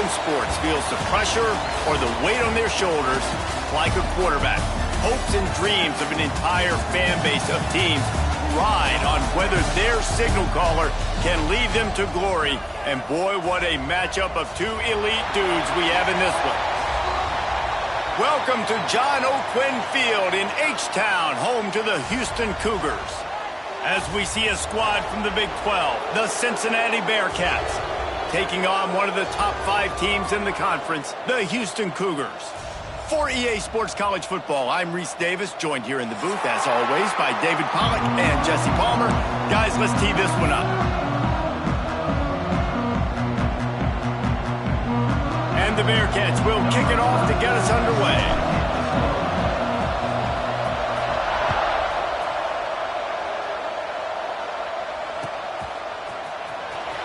American sports feels the pressure or the weight on their shoulders like a quarterback. Hopes and dreams of an entire fan base of teams ride on whether their signal caller can lead them to glory. And boy, what a matchup of two elite dudes we have in this one. Welcome to John O'Quinn Field in H-Town, home to the Houston Cougars. As we see a squad from the Big 12, the Cincinnati Bearcats, taking on one of the top 5 teams in the conference, the Houston Cougars. For EA Sports College Football, I'm Reese Davis, joined here in the booth, as always, by David Pollack and Jesse Palmer. Guys, let's tee this one up. And the Bearcats will kick it off to get us underway.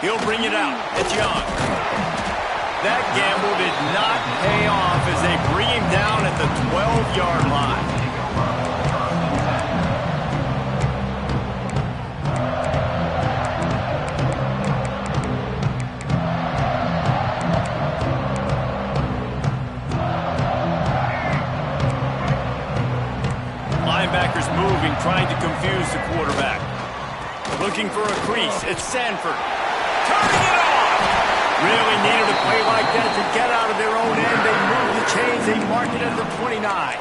He'll bring it out. It's Young. That gamble did not pay off as they bring him down at the 12-yard line. Linebackers moving, trying to confuse the quarterback. Looking for a crease. It's Sanford. Turning it off! Really needed a play like that to get out of their own end. They move the chains. They mark it at the 29.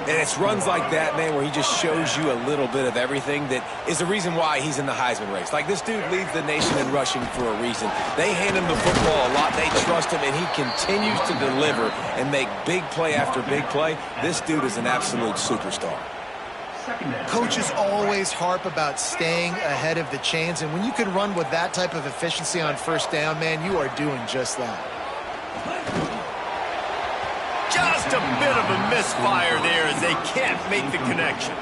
And it's runs like that, man, where he just shows you a little bit of everything that is the reason why he's in the Heisman race. Like, this dude leads the nation in rushing for a reason. They hand him the football a lot. They trust him, and he continues to deliver and make big play after big play. This dude is an absolute superstar. Coaches always harp about staying ahead of the chains, and when you can run with that type of efficiency on first down, man, you are doing just that. Just a bit of a misfire there as they can't make the connection.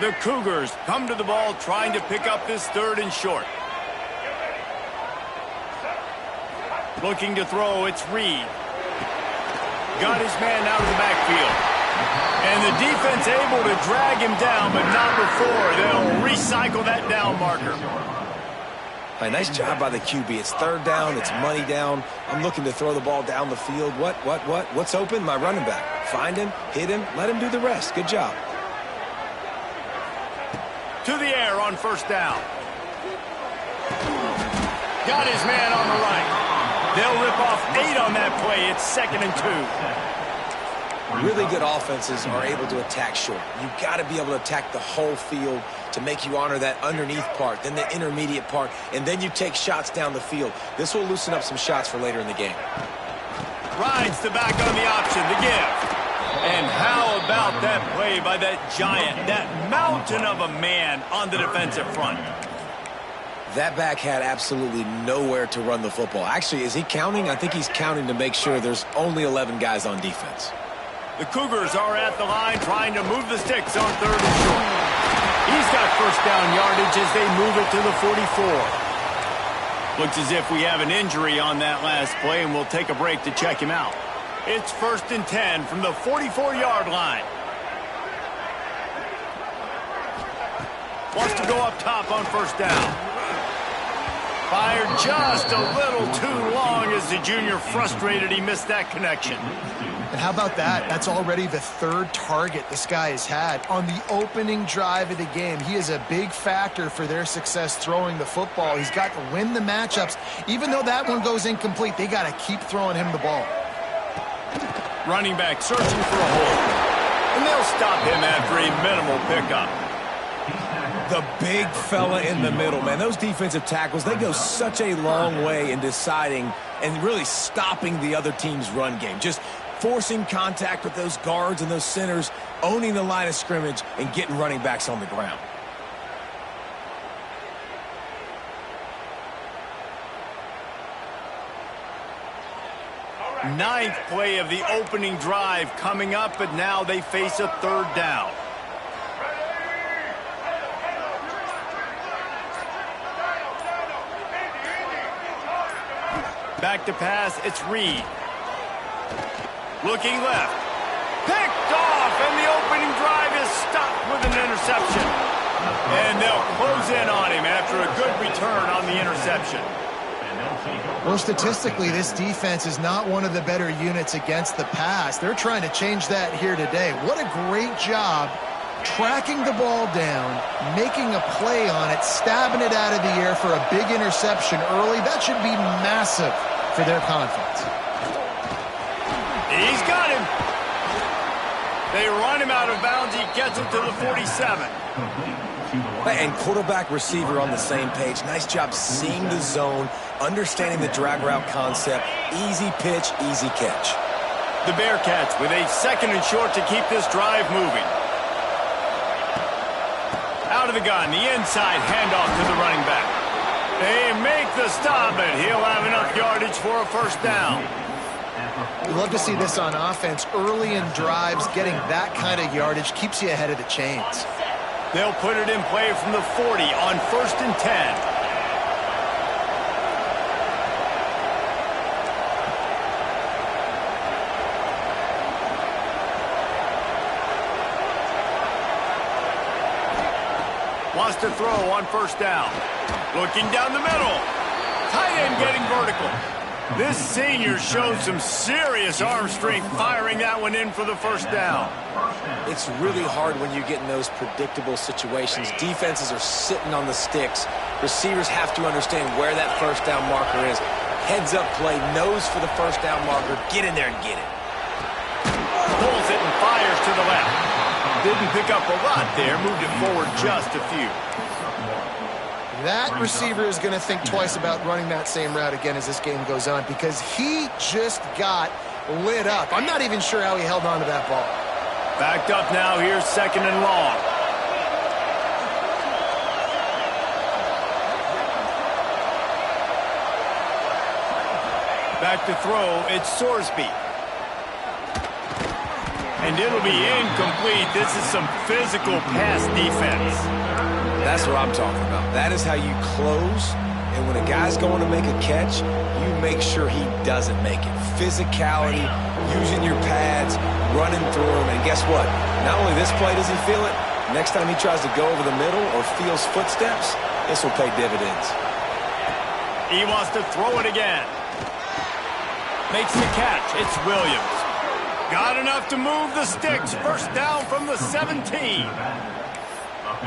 The Cougars come to the ball trying to pick up this 3rd and short. Looking to throw, it's Reed. Got his man out of the backfield. And the defense able to drag him down, but not before. They'll recycle that down marker. Hey, nice job by the QB. It's 3rd down. It's money down. I'm looking to throw the ball down the field. What's open? My running back. Find him, hit him, let him do the rest. Good job. To the air on 1st down. Got his man on the right. They'll rip off 8 on that play. It's 2nd and 2. Really good offenses are able to attack short. You've got to be able to attack the whole field to make you honor that underneath part, then the intermediate part, and then you take shots down the field. This will loosen up some shots for later in the game. Rides the back on the option, the give. And how about that play by that giant, that mountain of a man on the defensive front? That back had absolutely nowhere to run the football. Actually, is he counting? I think he's counting to make sure there's only 11 guys on defense. The Cougars are at the line trying to move the sticks on 3rd and short. He's got 1st down yardage as they move it to the 44. Looks as if we have an injury on that last play, and we'll take a break to check him out. It's 1st and 10 from the 44-yard line. Wants to go up top on 1st down. Fired just a little too long as the junior frustrated he missed that connection. And how about that? That's already the 3rd target this guy has had on the opening drive of the game. He is a big factor for their success throwing the football. He's got to win the matchups. Even though that one goes incomplete, they got to keep throwing him the ball. Running back searching for a hole. And they'll stop him after a minimal pickup. The big fella in the middle, man. Those defensive tackles, they go such a long way in deciding and really stopping the other team's run game. Just forcing contact with those guards and those centers, owning the line of scrimmage, and getting running backs on the ground. Ninth play of the opening drive coming up, but now they face a 3rd down. Back to pass, it's Reed. Looking left. Picked off, and the opening drive is stopped with an interception. And they'll close in on him after a good return on the interception. Well, statistically, this defense is not one of the better units against the pass. They're trying to change that here today. What a great job tracking the ball down, making a play on it, stabbing it out of the air for a big interception early. That should be massive for their confidence. He's got him. They run him out of bounds. He gets him to the 47. And quarterback receiver on the same page. Nice job seeing the zone, understanding the drag route concept. Easy pitch, easy catch. The Bearcats with a 2nd and short to keep this drive moving. Out of the gun, the inside handoff to the running back. They make the stop, and he'll have enough yardage for a first down. We love to see this on offense. Early in drives, getting that kind of yardage keeps you ahead of the chains. They'll put it in play from the 40 on 1st and 10. Wants to throw on 1st down. Looking down the middle. Tight end getting vertical. This senior showed some serious arm strength firing that one in for the 1st down. It's really hard when you get in those predictable situations. Defenses are sitting on the sticks. Receivers have to understand where that 1st down marker is. Heads up play, nose for the 1st down marker. Get in there and get it. Pulls it and fires to the left. Didn't pick up a lot there, moved it forward just a few. That receiver is going to think twice about running that same route again as this game goes on because he just got lit up. I'm not even sure how he held on to that ball. Backed up now, here's 2nd and long. Back to throw, it's Sorsby. And it'll be incomplete. This is some physical pass defense. That's what I'm talking about. That is how you close, and when a guy's going to make a catch, you make sure he doesn't make it. Physicality, using your pads, running through him, and guess what? Not only this play does he feel it, next time he tries to go over the middle or feels footsteps, this will pay dividends. He wants to throw it again. Makes the catch. It's Williams. Got enough to move the sticks. 1st down from the 17.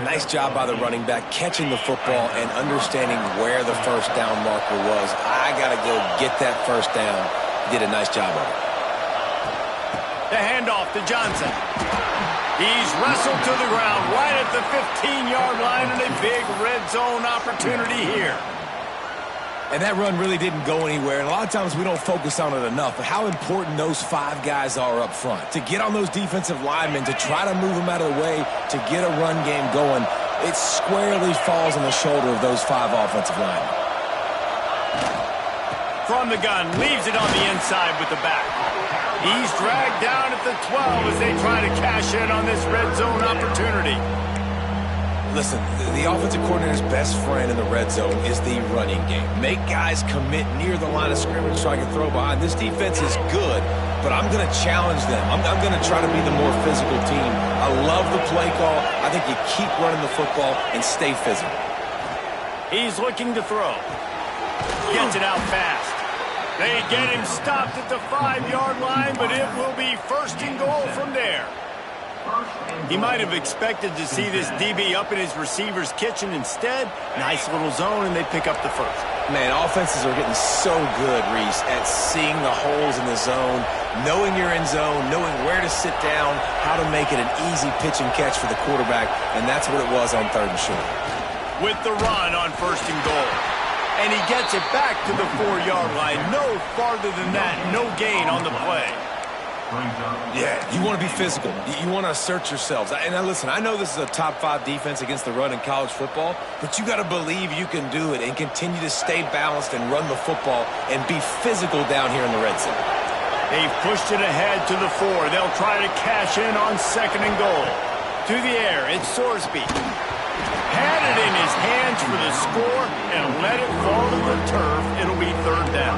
Nice job by the running back catching the football and understanding where the 1st down marker was. I got to go get that 1st down. He did a nice job of it. The handoff to Johnson. He's wrestled to the ground right at the 15-yard line and a big red zone opportunity here. And that run really didn't go anywhere, and a lot of times we don't focus on it enough, but how important those 5 guys are up front. To get on those defensive linemen, to try to move them out of the way, to get a run game going, it squarely falls on the shoulder of those 5 offensive linemen. From the gun, leaves it on the inside with the back. He's dragged down at the 12 as they try to cash in on this red zone opportunity. Listen, the offensive coordinator's best friend in the red zone is the running game. Make guys commit near the line of scrimmage so I can throw behind. This defense is good, but I'm going to challenge them. I'm going to try to be the more physical team. I love the play call. I think you keep running the football and stay physical. He's looking to throw. Gets it out fast. They get him stopped at the 5-yard line, but it will be 1st and goal from there. He might have expected to see this DB up in his receiver's kitchen. Instead, nice little zone, and they pick up the 1st. Man, offenses are getting so good, Reese, at seeing the holes in the zone, knowing you're in zone, knowing where to sit down, how to make it an easy pitch and catch for the quarterback, and that's what it was on 3rd and short. With the run on 1st and goal. And he gets it back to the 4-yard line. No farther than that, no gain on the play. Yeah, you want to be physical. You want to assert yourselves. And now listen, I know this is a top 5 defense against the run in college football, but you got to believe you can do it and continue to stay balanced and run the football and be physical down here in the red zone. They've pushed it ahead to the 4. They'll try to cash in on 2nd and goal. To the air, it's Sorsby. Had it in his hands for the score and let it fall to the turf. It'll be 3rd down.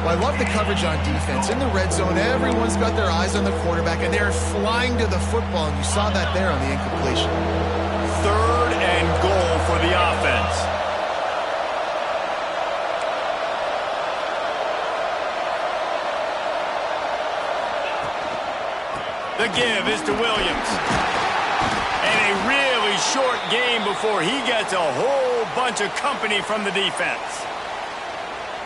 Well, I love the coverage on defense. In the red zone, everyone's got their eyes on the quarterback, and they're flying to the football, and you saw that there on the incompletion. 3rd and goal for The give is to Williams. And a really short game before he gets a whole bunch of company from the defense.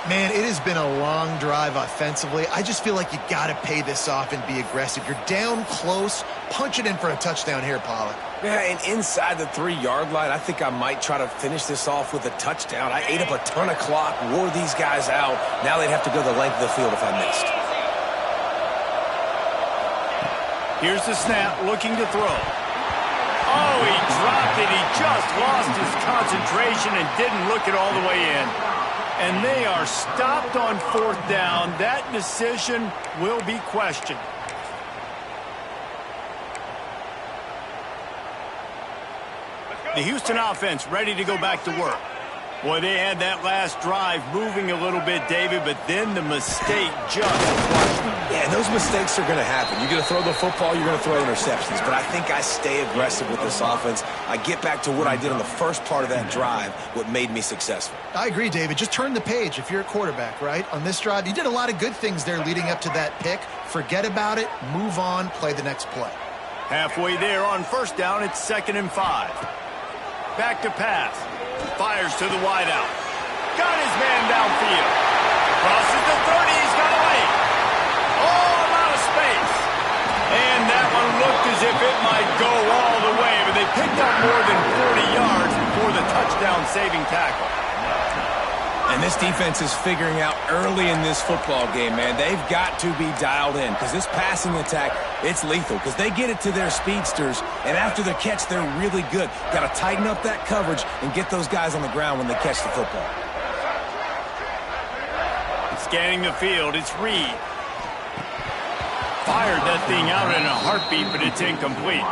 Man, it has been a long drive offensively. I just feel like you got to pay this off and be aggressive. You're down close. Punch it in for a touchdown here, Pollard. Yeah, and inside the 3-yard line, I think I might try to finish this off with a touchdown. I ate up a ton of clock, wore these guys out. Now they'd have to go the length of the field if I missed. Here's the snap, looking to throw. Oh, he dropped it. He just lost his concentration and didn't look it all the way in. And they are stopped on 4th down. That decision will be questioned. The Houston offense ready to go back to work. Boy, they had that last drive moving a little bit, David, but then the mistake just crushed them. Yeah, and those mistakes are going to happen. You're going to throw the football, you're going to throw interceptions. But I think I stay aggressive with this offense. I get back to what I did on the first part of that drive, what made me successful. I agree, David. Just turn the page if you're a quarterback, right? On this drive, you did a lot of good things there leading up to that pick. Forget about it, move on, play the next play. Halfway there on 1st down, it's 2nd and 5. Back to pass. Fires to the wideout. Got his man downfield. Crosses the 30. He's got away. Oh, I'm out of space. And that one looked as if it might go all the way, but they picked up more than 40 yards for the touchdown-saving tackle. And this defense is figuring out early in this football game, man. They've got to be dialed in because this passing attack, it's lethal because they get it to their speedsters, and after the catch, they're really good. Got to tighten up that coverage and get those guys on the ground when they catch the football. Scanning the field, it's Reed. Fired that thing out in a heartbeat, but it's incomplete.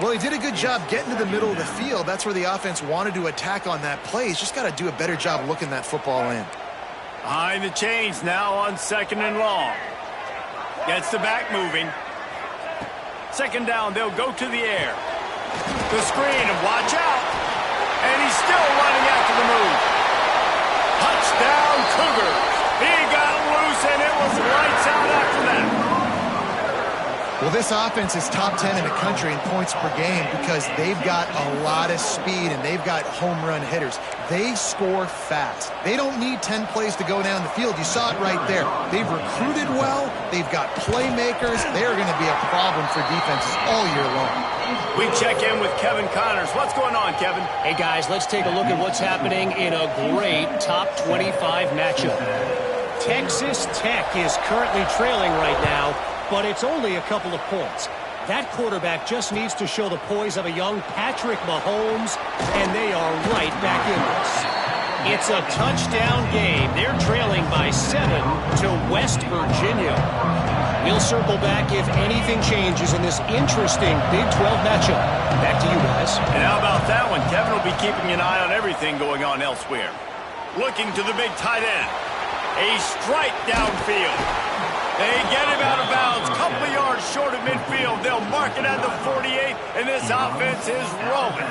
Well, he did a good job getting to the middle of the field. That's where the offense wanted to attack on that play. He's just got to do a better job looking that football in. Behind the chains now on 2nd and long. Gets the back moving. 2nd down, they'll go to the air. The screen, and watch out. And he's still running after the move. Touchdown, Cougars. He got loose, and it was lights out after that. Well, this offense is top 10 in the country in points per game because they've got a lot of speed and they've got home run hitters. They score fast. They don't need 10 plays to go down the field. You saw it right there. They've recruited well. They've got playmakers. They're going to be a problem for defenses all year long. We check in with Kevin Connors. What's going on, Kevin? Hey, guys, let's take a look at what's happening in a great top 25 matchup. Texas Tech is currently trailing right now, but it's only a couple of points. That quarterback just needs to show the poise of a young Patrick Mahomes, and they are right back in this. It's a touchdown game. They're trailing by 7 to West Virginia. We'll circle back if anything changes in this interesting Big 12 matchup. Back to you guys. And how about that one? Kevin will be keeping an eye on everything going on elsewhere. Looking to the big tight end. A strike downfield. They get him out of bounds. Couple yards short of midfield. They'll mark it at the 48, and this offense is rolling.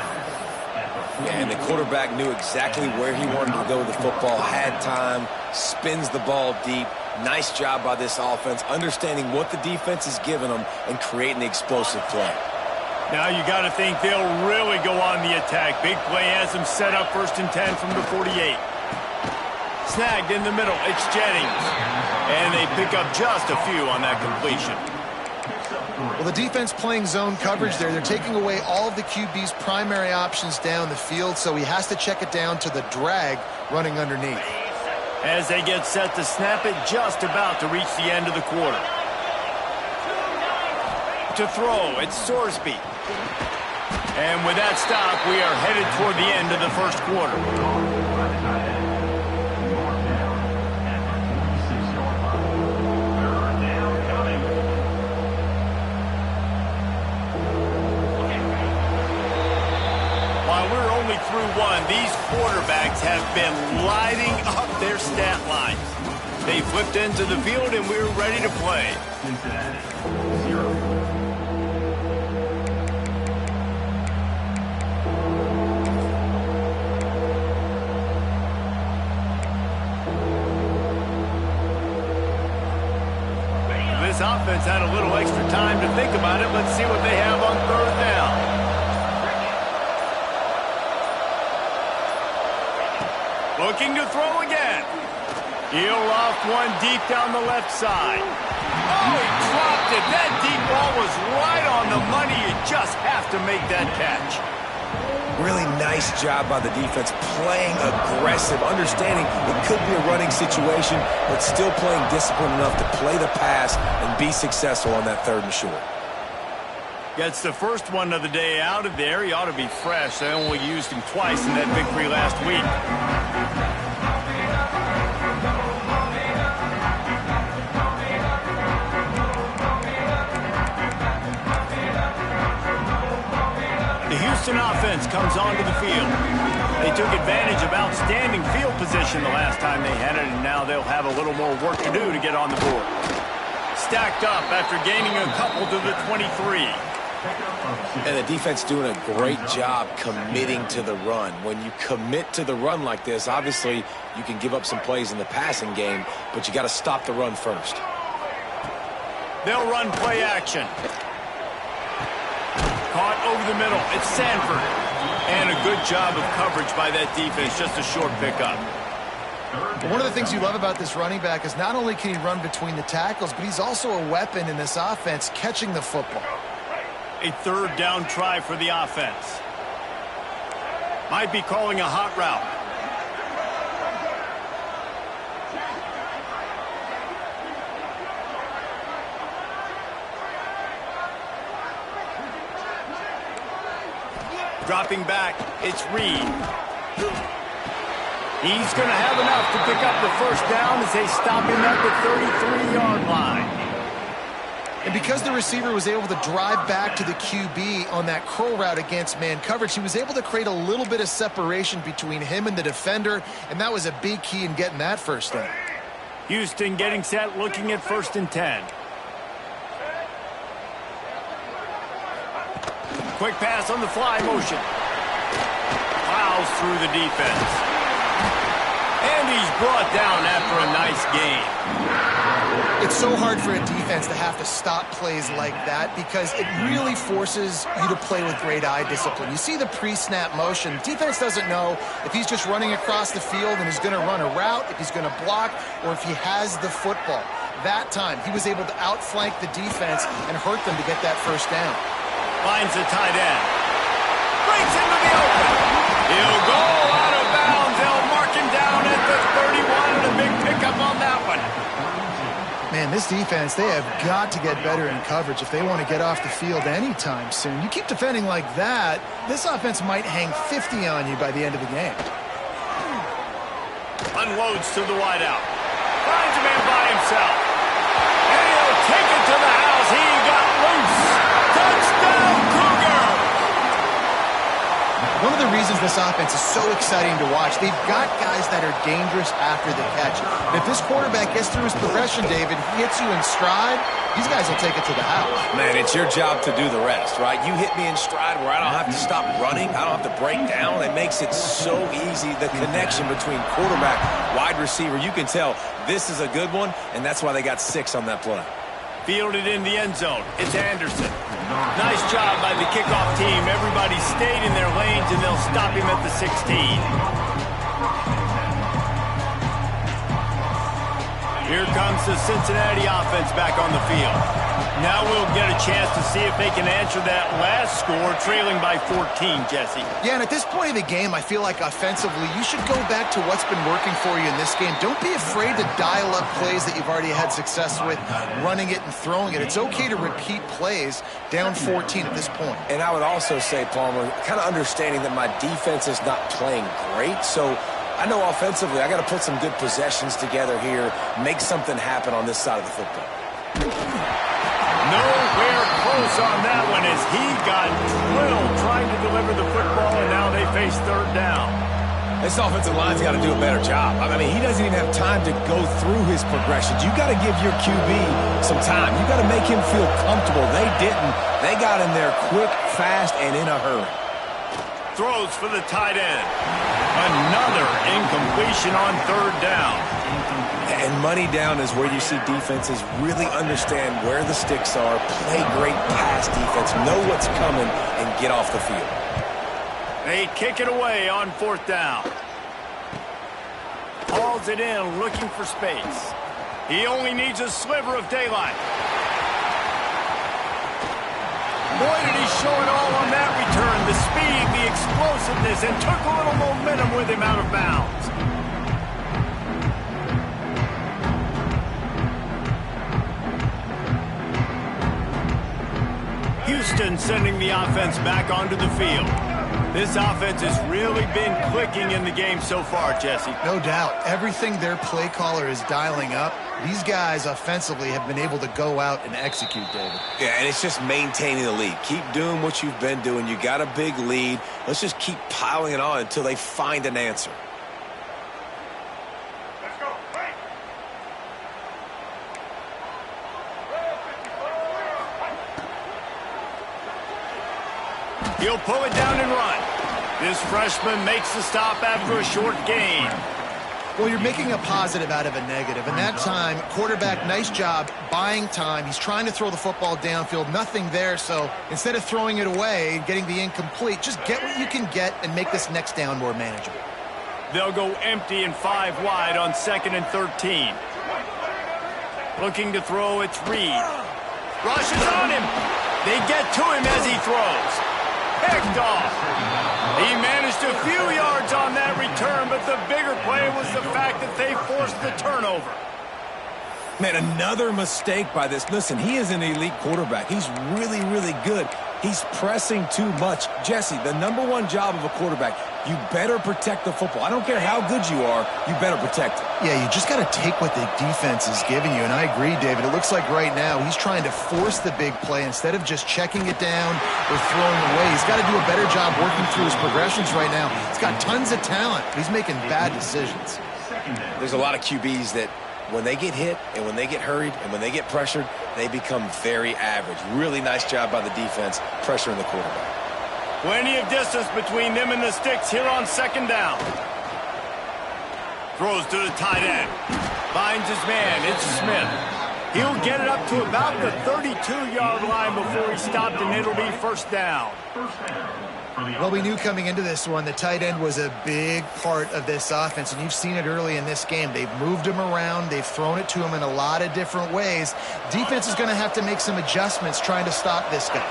Yeah, and the quarterback knew exactly where he wanted to go with the football, had time, spins the ball deep. Nice job by this offense, understanding what the defense is giving them and creating the explosive play. Now you got to think they'll really go on the attack. Big play has them set up 1st and 10 from the 48. Snagged in the middle, it's Jennings. And they pick up just a few on that completion. Well, the defense playing zone coverage there. They're taking away all of the QB's primary options down the field, so he has to check it down to the drag running underneath. As they get set to snap it, just about to reach the end of the quarter. To throw, it's Sorsby. And with that stop, we are headed toward the end of the first quarter. Through one, these quarterbacks have been lighting up their stat lines. They flipped into the field, and we're ready to play. Cincinnati, 0. This offense offense had a little extra time to think about it. Let's see what they have on third down. Looking to throw again. He'll loft one deep down the left side. Oh, he dropped it. That deep ball was right on the money. You just have to make that catch. Really nice job by the defense, playing aggressive, understanding it could be a running situation, but still playing disciplined enough to play the pass and be successful on that third and short. Gets the first one of the day out of there. He ought to be fresh. They only used him twice in that victory last week. The Houston offense comes onto the field. They took advantage of outstanding field position the last time they had it, and now they'll have a little more work to do to get on the board. Stacked up after gaining a couple to the 23. And the defense doing a great job committing to the run. When you commit to the run like this, obviously you can give up some plays in the passing game, but you got to stop the run first. They'll run play action. Caught over the middle. It's Sanford. And a good job of coverage by that defense. Just a short pickup. One of the things you love about this running back is not only can he run between the tackles, but he's also a weapon in this offense, catching the football. A third down try for the offense. Might be calling a hot route. Dropping back, it's Reed. He's going to have enough to pick up the first down as they stop him at the 33-yard line. And because the receiver was able to drive back to the QB on that curl route against man coverage, he was able to create a little bit of separation between him and the defender, and that was a big key in getting that first down. Houston getting set, looking at 1st and 10. Quick pass on the fly motion. Plows through the defense. And he's brought down after a nice gain. It's so hard for a defense to have to stop plays like that because it really forces you to play with great eye discipline. You see the pre-snap motion. Defense doesn't know if he's just running across the field and he's going to run a route, if he's going to block, or if he has the football. That time, he was able to outflank the defense and hurt them to get that first down. Finds the tight end. Breaks into the open. He'll go out of bounds. They'll mark him down at the 31 and a big pickup on that one. Man, this defense, they have got to get better in coverage if they want to get off the field anytime soon. You keep defending like that, this offense might hang 50 on you by the end of the game. Unloads to the wideout. Finds a man by himself. And he'll take it to the house. He got loose. Touchdown, Cougar! One of the reasons this offense is so exciting to watch, they've got guys that are dangerous after the catch. And if this quarterback gets through his progression, David, he hits you in stride, these guys will take it to the house. Man, it's your job to do the rest, right? You hit me in stride where I don't have to stop running. I don't have to break down. It makes it so easy. The connection between quarterback, wide receiver, you can tell this is a good one, and that's why they got 6 on that play. Fielded in the end zone. It's Anderson. Nice job by the kickoff team. Everybody stayed in their lanes, and they'll stop him at the 16. Here comes the Cincinnati offense back on the field. Now we'll get a chance to see if they can answer that last score, trailing by 14, Jesse. Yeah, and at this point of the game, I feel like offensively, you should go back to what's been working for you in this game. Don't be afraid to dial up plays that you've already had success with, running it and throwing it. It's okay to repeat plays down 14 at this point. And I would also say, Palmer, kind of understanding that my defense is not playing great, so I know offensively I got to put some good possessions together here, make something happen on this side of the football. Nowhere close on that one as he got drilled trying to deliver the football, and now they face third down. This offensive line's got to do a better job. I mean, he doesn't even have time to go through his progressions. You got to give your QB some time. You got to make him feel comfortable. They didn't. They got in there quick, fast, and in a hurry. Throws for the tight end. Another incompletion on third down. And money down is where you see defenses really understand where the sticks are, play great pass defense, know what's coming, and get off the field. They kick it away on 4th down. Hauls it in, looking for space. He only needs a sliver of daylight. Boy, did he show it all on that return. The speed, the explosiveness, and took a little momentum with him out of bounds. Houston sending the offense back onto the field. This offense has really been clicking in the game so far, Jesse. No doubt. Everything their play caller is dialing up, these guys offensively have been able to go out and execute, David. Yeah, and it's just maintaining the lead. Keep doing what you've been doing. You got a big lead. Let's just keep piling it on until they find an answer. Let's go. Right. He'll pull it down and run. This freshman makes the stop after a short gain. Well, you're making a positive out of a negative. And that time, quarterback, nice job buying time. He's trying to throw the football downfield. Nothing there. So instead of throwing it away, getting the incomplete, just get what you can get and make this next down more manageable. They'll go empty and 5 wide on 2nd and 13. Looking to throw, it's Reed. Rushes on him. They get to him as he throws. Picked off. He managed a few yards on that return, but the bigger play was the fact that they forced the turnover. Man, another mistake by this. Listen, he is an elite quarterback. He's really, really good. He's pressing too much. Jesse, the #1 job of a quarterback, you better protect the football. I don't care how good you are, you better protect it. Yeah, you just got to take what the defense is giving you. And I agree, David. It looks like right now he's trying to force the big play instead of just checking it down or throwing it away. He's got to do a better job working through his progressions right now. He's got tons of talent, but he's making bad decisions. There's a lot of QBs that when they get hit and when they get hurried and when they get pressured, they become very average. Really nice job by the defense, pressuring the quarterback. Plenty of distance between them and the sticks here on 2nd down. Throws to the tight end. Finds his man. It's Smith. He'll get it up to about the 32-yard line before he stopped, and it'll be 1st down. Well, we knew coming into this one the tight end was a big part of this offense, and you've seen it early in this game. They've moved him around. They've thrown it to him in a lot of different ways. Defense is going to have to make some adjustments trying to stop this guy.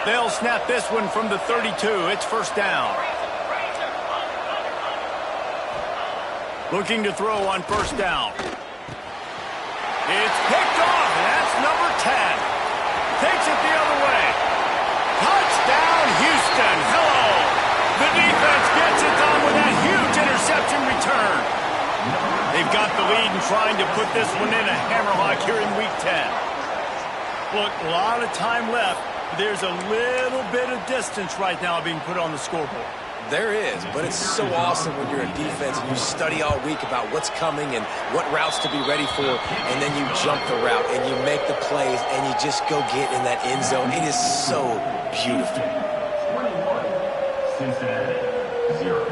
They'll snap this one from the 32. It's 1st down. Looking to throw on 1st down. It's picked off, and that's number 10. Takes it the other way. Touchdown, Houston. Hello. The defense gets it done with that huge interception return. They've got the lead and trying to put this one in a hammerlock here in Week 10. Look, a lot of time left. There's a little bit of distance right now being put on the scoreboard. There is, but it's so awesome when you're a defense and you study all week about what's coming and what routes to be ready for, and then you jump the route and you make the plays and you just go get in that end zone. It is so beautiful. 21, Cincinnati, 0.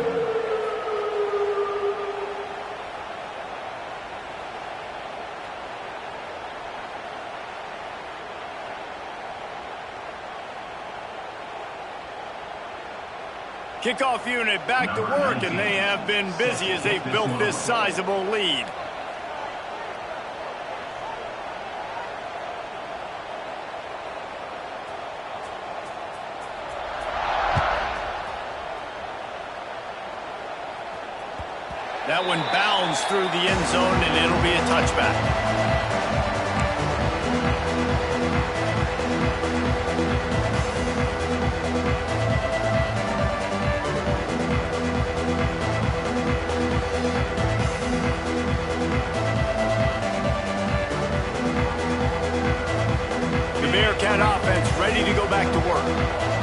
Kickoff unit back to work, and they have been busy as they've built this sizable lead. That one bounds through the end zone, and it'll be a touchback. Bearcat offense ready to go back to work.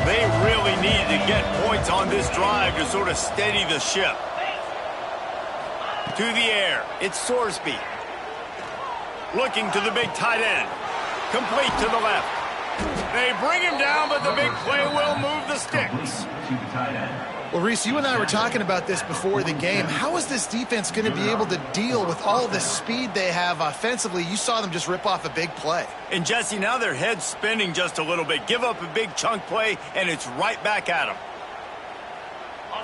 They really needed to get points on this drive to sort of steady the ship. To the air, it's Sorsby. Looking to the big tight end. Complete to the left. They bring him down, but the big play will move the sticks. Well, Reese, you and I were talking about this before the game. How is this defense going to be able to deal with all the speed they have offensively? You saw them just rip off a big play. And, Jesse, now their head's spinning just a little bit. Give up a big chunk play, and it's right back at them.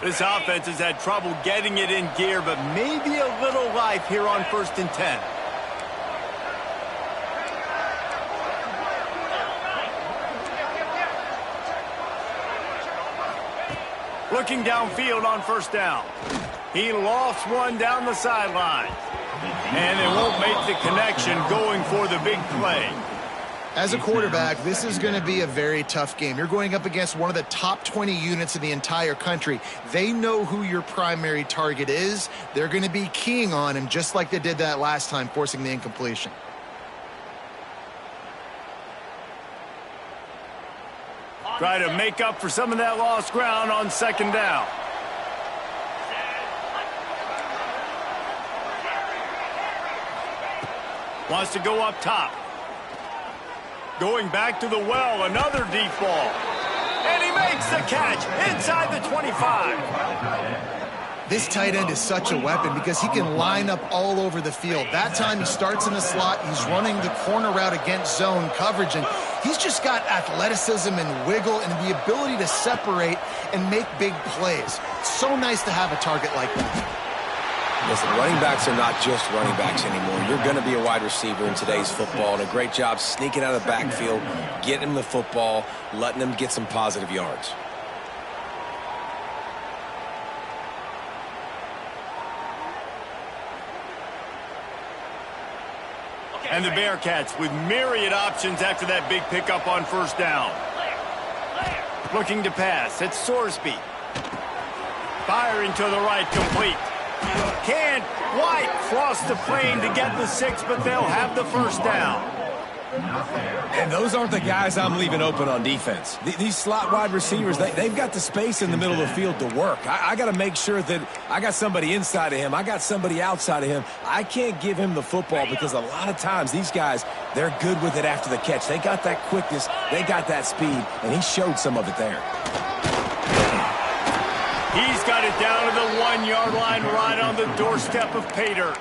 This offense has had trouble getting it in gear, but maybe a little life here on 1st and 10. Looking downfield on 1st down. He lofts one down the sideline. And they won't make the connection going for the big play. As a quarterback, this is going to be a very tough game. You're going up against one of the top 20 units in the entire country. They know who your primary target is. They're going to be keying on him just like they did that last time, forcing the incompletion. Try to make up for some of that lost ground on 2nd down. Wants to go up top. Going back to the well, another deep ball. And he makes the catch inside the 25. This tight end is such a weapon because he can line up all over the field. That time he starts in the slot. He's running the corner route against zone coverage, and he's just got athleticism and wiggle and the ability to separate and make big plays. It's so nice to have a target like that. Listen, running backs are not just running backs anymore. You're going to be a wide receiver in today's football, and a great job sneaking out of the backfield, getting him the football, letting him get some positive yards. And the Bearcats with myriad options after that big pickup on 1st down. Looking to pass. It's Sorsby. Firing to the right, complete. Can't quite cross the plane to get the 6, but they'll have the 1st down. And those aren't the guys I'm leaving open on defense. These slot wide receivers, they've got the space in the middle of the field to work. I got to make sure that I got somebody inside of him. I got somebody outside of him. I can't give him the football because a lot of times these guys, they're good with it after the catch. They got that quickness. They got that speed, and he showed some of it there. He's got it down to the 1-yard line right on the doorstep of Pater.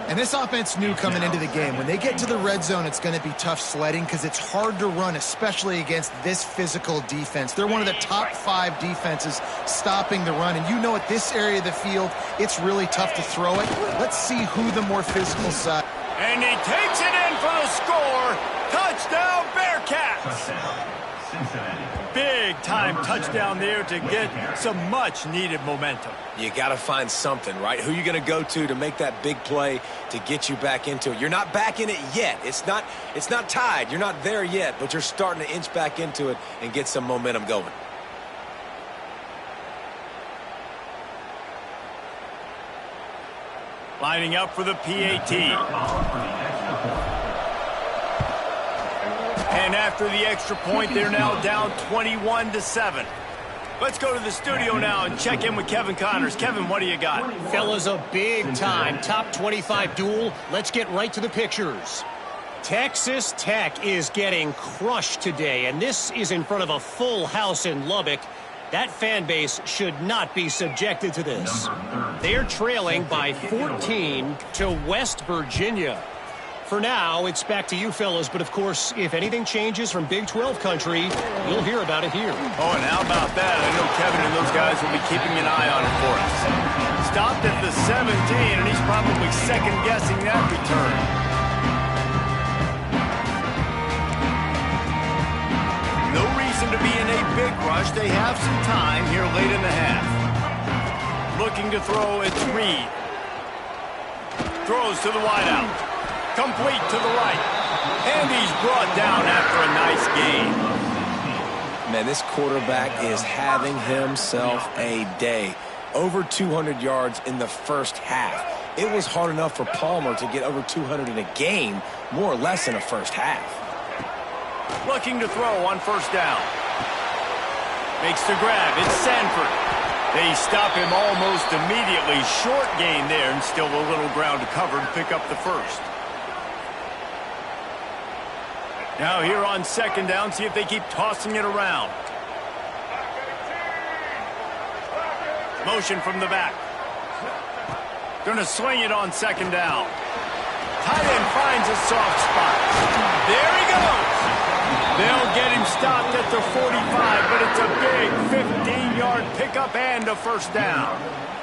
And this offense knew coming into the game, when they get to the red zone, it's going to be tough sledding because it's hard to run, especially against this physical defense. They're one of the top 5 defenses stopping the run. And you know at this area of the field, it's really tough to throw it. Let's see who the more physical side. And he takes it in for the score. Touchdown, Bearcats. Touchdown, Cincinnati. Big-time touchdown there to get some much-needed momentum. You got to find something, right? Who you going to go to make that big play to get you back into it? You're not back in it yet. It's not tied. You're not there yet, but you're starting to inch back into it and get some momentum going. Lining up for the PAT. And after the extra point, they're now down 21-7. Let's go to the studio now and check in with Kevin Connors. Kevin, what do you got? Fellas, a big-time top 25 duel. Let's get right to the pictures. Texas Tech is getting crushed today, and this is in front of a full house in Lubbock. That fan base should not be subjected to this. They're trailing by 14 to West Virginia. For now, it's back to you fellas, but of course, if anything changes from Big 12 country, you'll hear about it here. Oh, and how about that? I know Kevin and those guys will be keeping an eye on it for us. Stopped at the 17, and he's probably second-guessing that return. No reason to be in a big rush. They have some time here late in the half. Looking to throw, it's Reed. Throws to the wideout. Complete to the right. And he's brought down after a nice game. Man, this quarterback is having himself a day. Over 200 yards in the first half. It was hard enough for Palmer to get over 200 in a game, more or less in a first half. Looking to throw on 1st down. Makes the grab. It's Sanford. They stop him almost immediately. Short gain there, and still a little ground to cover and pick up the 1st. Now here on 2nd down, see if they keep tossing it around. Motion from the back. Going to swing it on second down. Tight end finds a soft spot. There he goes. They'll get him stopped at the 45, but it's a big 15-yard pickup and a first down.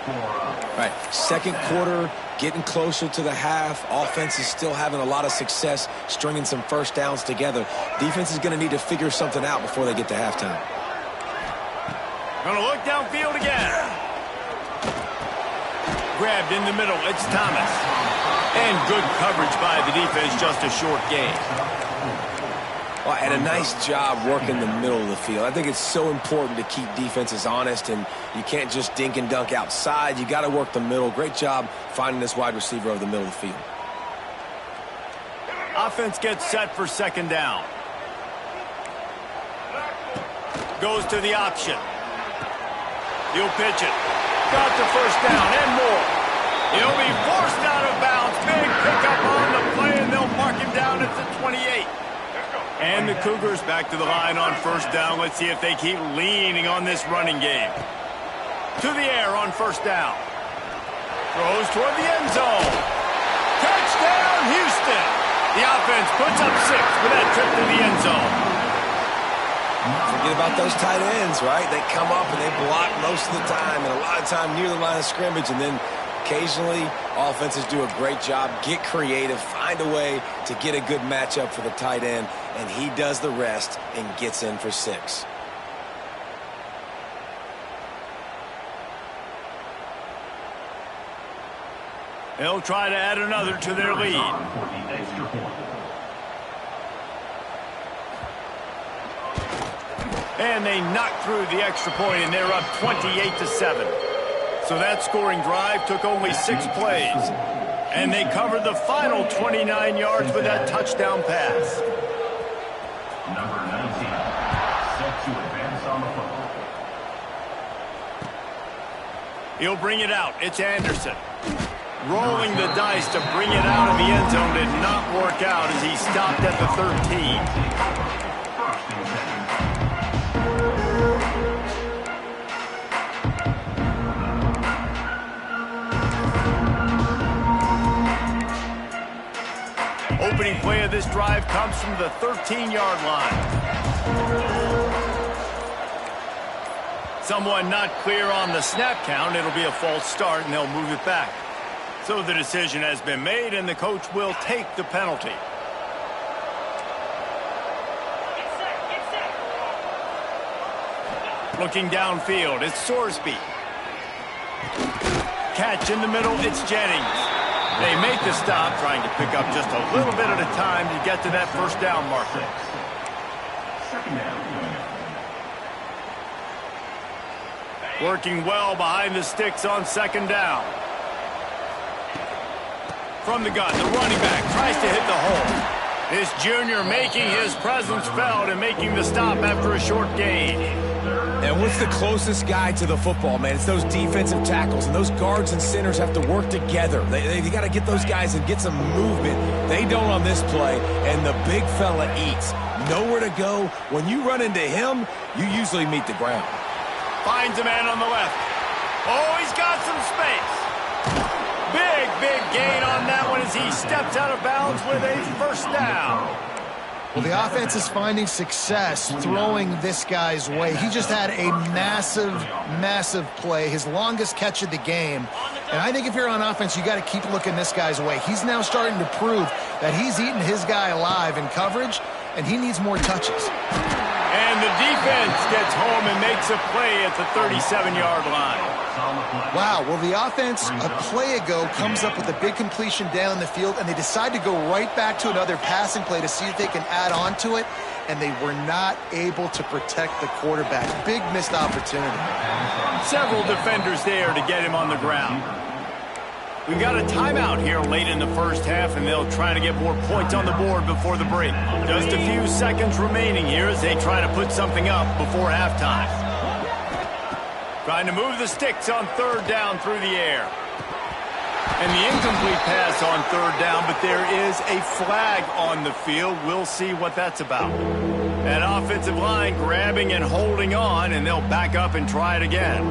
All right, second quarter, getting closer to the half. Offense is still having a lot of success stringing some first downs together. Defense is going to need to figure something out before they get to halftime. Going to look downfield again. Grabbed in the middle. It's Thomas. And good coverage by the defense, just a short gain. Well, and a nice job working the middle of the field. I think it's so important to keep defenses honest, and you can't just dink and dunk outside. You got to work the middle. Great job finding this wide receiver over the middle of the field. Offense gets set for second down. Goes to the option. He'll pitch it. Got the first down and more. He'll be forced out of bounds. Big pickup on the play, and they'll mark him down at the 28. And the Cougars back to the line on first down. Let's see if they keep leaning on this running game. To the air on first down. Throws toward the end zone. Touchdown, Houston. The offense puts up 6 with that trip to the end zone. Forget about those tight ends, right? They come up and they block most of the time, and a lot of time near the line of scrimmage, and then occasionally offenses do a great job, get creative, find a way to get a good matchup for the tight end, and he does the rest and gets in for 6. They'll try to add another to their lead. And they knock through the extra point, and they're up 28-7. So that scoring drive took only 6 plays. And they covered the final 29 yards with that touchdown pass. Number 19, set to advance on the football. He'll bring it out. It's Anderson. Rolling the dice to bring it out of the end zone did not work out as he stopped at the 13. Opening play of this drive comes from the 13-yard line. Someone not clear on the snap count. It'll be a false start, and they'll move it back. So the decision has been made, and the coach will take the penalty. Looking downfield, it's Sorsby. Catch in the middle, it's Jennings. They make the stop, trying to pick up just a little bit at a time to get to that first down marker. Working well behind the sticks on second down. From the gun, the running back tries to hit the hole. This junior making his presence felt and making the stop after a short gain. And what's the closest guy to the football, man? It's those defensive tackles, and those guards and centers have to work together. They got to get those guys and get some movement. They don't on this play, and the big fella eats. Nowhere to go. When you run into him, you usually meet the ground. Finds a man on the left. Oh, he's got some space. Big gain on that one as he steps out of bounds with a first down. Well, the offense is finding success throwing this guy's way. He just had a massive play, his longest catch of the game. And I think if you're on offense, you got to keep looking this guy's way. He's now starting to prove that he's eating his guy alive in coverage, and he needs more touches. And the defense gets home and makes a play at the 37-yard line. Wow, well, the offense a play ago comes up with a big completion down the field, and they decide to go right back to another passing play to see if they can add on to it, and they were not able to protect the quarterback. Big missed opportunity. Several defenders there to get him on the ground. We've got a timeout here late in the first half, and they'll try to get more points on the board before the break. Just a few seconds remaining here as they try to put something up before halftime. Trying to move the sticks on third down through the air. And the incomplete pass on third down, but there is a flag on the field. We'll see what that's about. That offensive line grabbing and holding on, and they'll back up and try it again.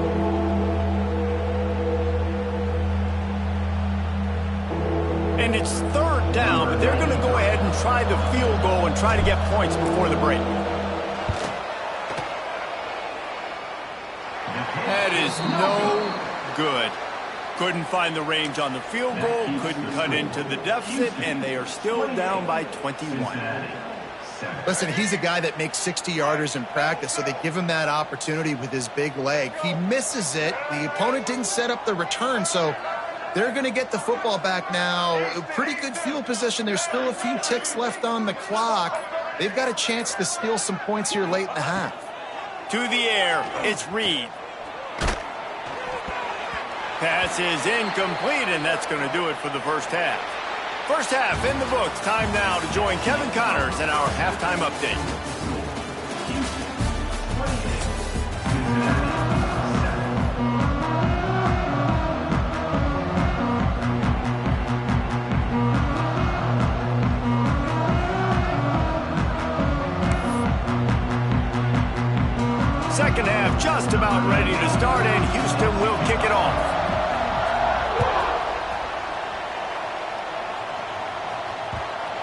And it's third down, but they're going to go ahead and try the field goal and try to get points before the break. That is no good. Couldn't find the range on the field goal, couldn't cut into the deficit, and they are still down by 21. Listen, he's a guy that makes 60-yarders in practice, so they give him that opportunity with his big leg. He misses it. The opponent didn't set up the return, so they're going to get the football back now. A pretty good field position. There's still a few ticks left on the clock. They've got a chance to steal some points here late in the half. To the air, it's Reed. Pass is incomplete, and that's going to do it for the first half. First half in the books. Time now to join Kevin Connors in our halftime update. Second half just about ready to start, and Houston will kick it off.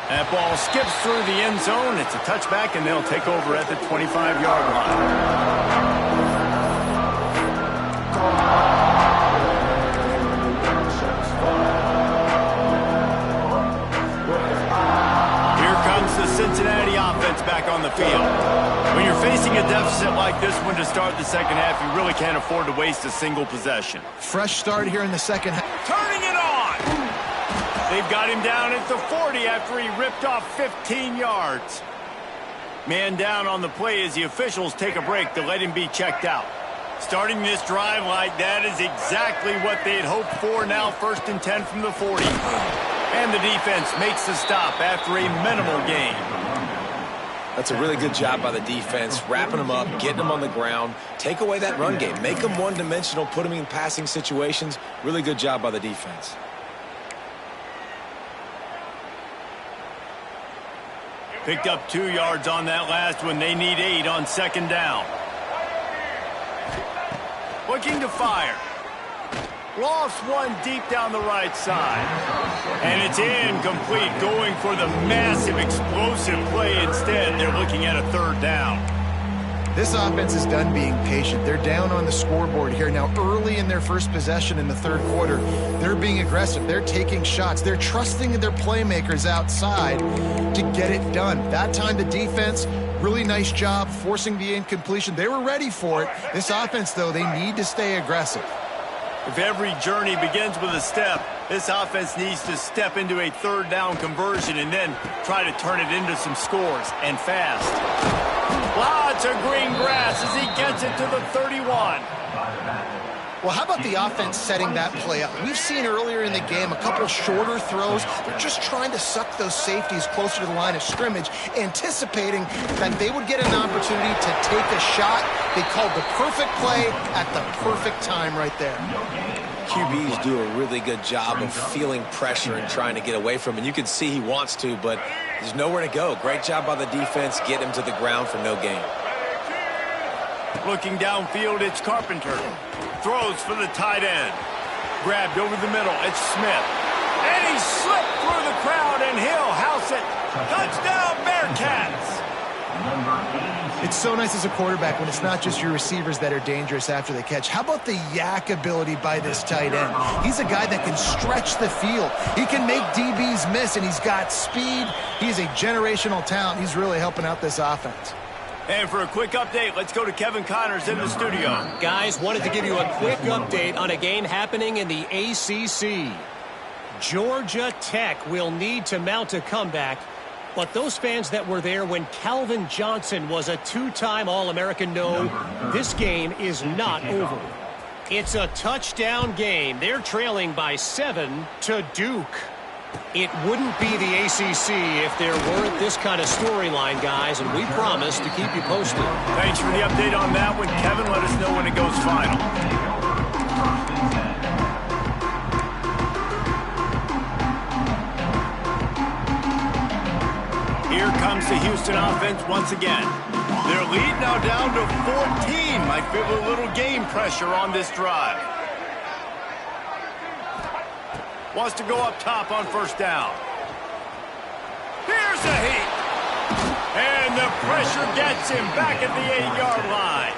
That ball skips through the end zone. It's a touchback, and they'll take over at the 25-yard line. Here comes the Cincinnati offense back on the field. When you're facing a deficit like this one to start the second half, you really can't afford to waste a single possession. Fresh start here in the second half. Turning it on! They've got him down at the 40 after he ripped off 15 yards. Man down on the play as the officials take a break to let him be checked out. Starting this drive like that is exactly what they'd hoped for. Now 1st and 10 from the 40. And the defense makes the stop after a minimal gain. That's a really good job by the defense, wrapping them up, getting them on the ground. Take away that run game. Make them one-dimensional, put them in passing situations. Really good job by the defense. Picked up 2 yards on that last one. They need 8 on second down. Looking to fire. Lost one deep down the right side. And it's incomplete, going for the massive explosive play instead. They're looking at a third down. This offense is done being patient. They're down on the scoreboard here. Now, early in their first possession in the third quarter, they're being aggressive. They're taking shots. They're trusting their playmakers outside to get it done. That time, the defense, really nice job forcing the incompletion. They were ready for it. This offense, though, they need to stay aggressive. If every journey begins with a step, this offense needs to step into a third down conversion and then try to turn it into some scores, and fast. Lots of green grass as he gets it to the 31. Well, how about the offense setting that play up? We've seen earlier in the game a couple shorter throws. They're just trying to suck those safeties closer to the line of scrimmage, anticipating that they would get an opportunity to take a shot. They called the perfect play at the perfect time right there. QBs do a really good job of feeling pressure and trying to get away from him. And you can see he wants to, but there's nowhere to go. Great job by the defense. Get him to the ground for no gain. Looking downfield, it's Carpenter. Throws for the tight end. Grabbed over the middle, it's Smith. And he slipped through the crowd, and he'll house it. Touchdown, Bearcats! It's so nice as a quarterback when it's not just your receivers that are dangerous after the catch. How about the yak ability by this tight end? He's a guy that can stretch the field. He can make DBs miss, and he's got speed. He's a generational talent. He's really helping out this offense. And for a quick update, let's go to Kevin Connors in the studio. Guys, wanted to give you a quick update on a game happening in the ACC. Georgia Tech will need to mount a comeback, but those fans that were there when Calvin Johnson was a two-time All-American know this game is not over. It's a touchdown game. They're trailing by 7 to Duke. It wouldn't be the ACC if there weren't this kind of storyline, guys, and we promise to keep you posted. Thanks for the update on that one, Kevin. Let us know when it goes final. Here comes the Houston offense once again. Their lead now down to 14. Might feel a little game pressure on this drive. Wants to go up top on first down. Here's a heat. And the pressure gets him back at the 8-yard line.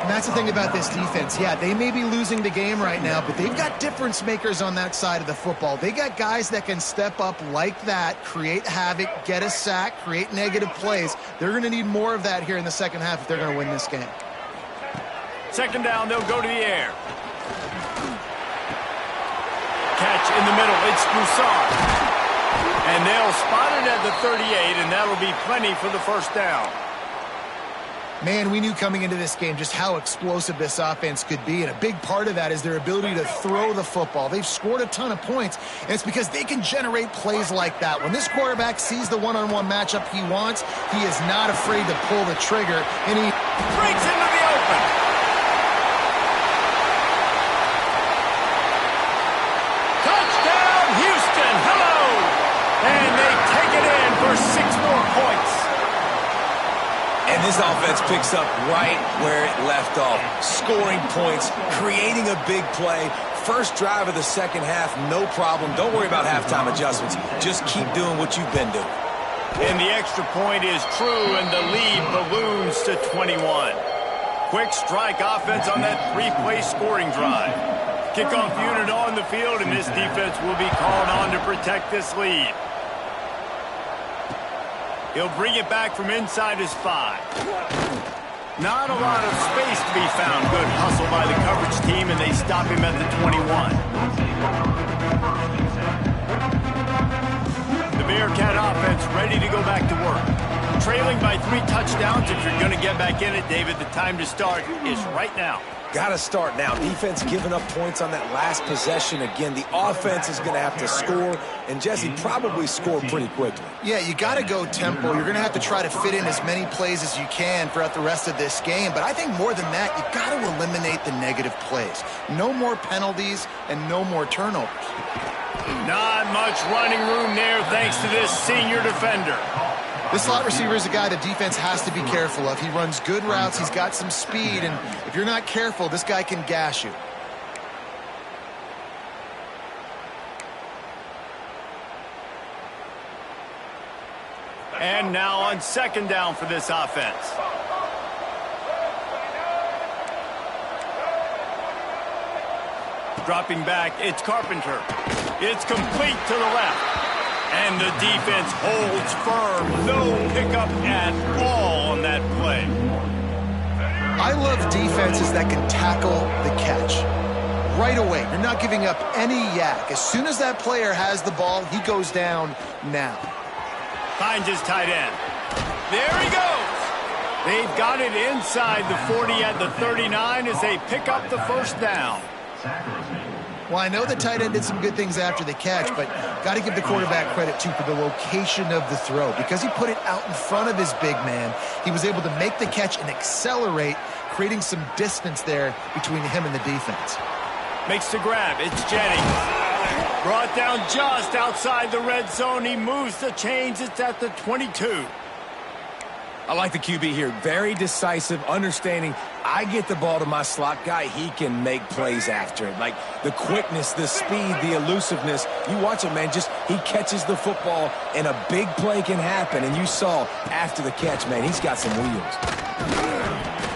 And that's the thing about this defense. Yeah, they may be losing the game right now, but they've got difference makers on that side of the football. They got guys that can step up like that, create havoc, get a sack, create negative plays. They're going to need more of that here in the second half if they're going to win this game. Second down, they'll go to the air. Catch in the middle, it's Broussard. And they'll spot it at the 38, and that'll be plenty for the first down. Man, we knew coming into this game just how explosive this offense could be, and a big part of that is their ability to throw the football. They've scored a ton of points, and it's because they can generate plays like that. When this quarterback sees the one-on-one matchup he wants, he is not afraid to pull the trigger, and he breaks into the open. Touchdown, Houston! Hello! And they take it in for 6 more points. And this offense picks up right where it left off. Scoring points, creating a big play. First drive of the second half, no problem. Don't worry about halftime adjustments. Just keep doing what you've been doing. And the extra point is true, and the lead balloons to 21. Quick strike offense on that 3-play scoring drive. Kickoff unit on the field, and this defense will be called on to protect this lead. He'll bring it back from inside his 5. Not a lot of space to be found. Good hustle by the coverage team, and they stop him at the 21. The Bearcat offense ready to go back to work. Trailing by 3 touchdowns. If you're going to get back in it, David, the time to start is right now. Got to start now. Defense giving up points on that last possession. Again, the offense is going to have to score, and Jesse probably score pretty quickly. Yeah, you got to go tempo. You're going to have to try to fit in as many plays as you can throughout the rest of this game. But I think more than that, you got to eliminate the negative plays. No more penalties and no more turnovers. Not much running room there thanks to this senior defender. This slot receiver is a guy the defense has to be careful of. He runs good routes. He's got some speed, and if you're not careful, this guy can gash you. And now on second down for this offense. Dropping back, it's Carpenter. It's complete to the left. And the defense holds firm. No pickup at all on that play. I love defenses that can tackle the catch. Right away, you're not giving up any yak. As soon as that player has the ball, he goes down now. Finds his tight end. There he goes. They've got it inside the 40 at the 39 as they pick up the first down. Well, I know the tight end did some good things after the catch, but got to give the quarterback credit, too, for the location of the throw. Because he put it out in front of his big man, he was able to make the catch and accelerate, creating some distance there between him and the defense. Makes the grab. It's Jennings. Brought down just outside the red zone. He moves the chains. It's at the 22. I like the QB here. Very decisive, understanding I get the ball to my slot guy, he can make plays after it. Like the quickness, the speed, the elusiveness. You watch it, man, just he catches the football and a big play can happen. And you saw after the catch, man, he's got some wheels.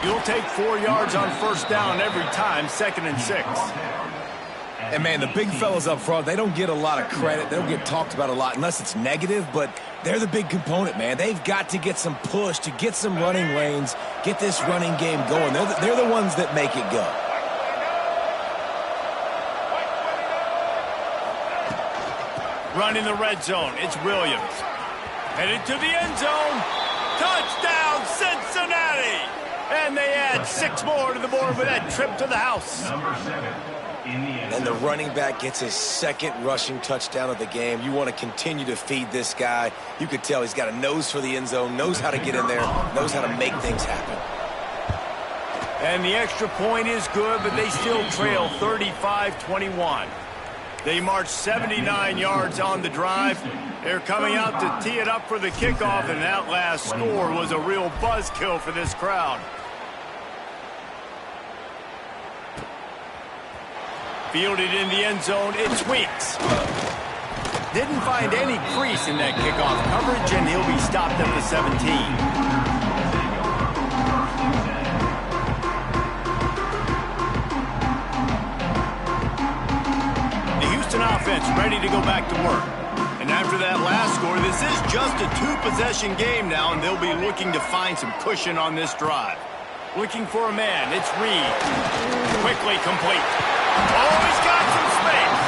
You'll take 4 yards on first down every time, 2nd and 6. And, man, the big fellas up front, they don't get a lot of credit. They don't get talked about a lot unless it's negative, but they're the big component, man. They've got to get some push, to get some running lanes, get this running game going. They're the ones that make it go. Run in the red zone. It's Williams. Headed to the end zone. Touchdown, Cincinnati! And they add 6 more to the board with that trip to the house. And the running back gets his 2nd rushing touchdown of the game. You want to continue to feed this guy. You could tell he's got a nose for the end zone, knows how to get in there, knows how to make things happen. And the extra point is good, but they still trail 35-21. They march 79 yards on the drive. They're coming out to tee it up for the kickoff, and that last score was a real buzzkill for this crowd. Fielded in the end zone, it's Weeks. Didn't find any crease in that kickoff coverage, and he'll be stopped at the 17. Offense ready to go back to work. And after that last score, this is just a two-possession game now, and they'll be looking to find some cushion on this drive. Looking for a man. It's Reed. Quickly complete. Oh, he's got some space.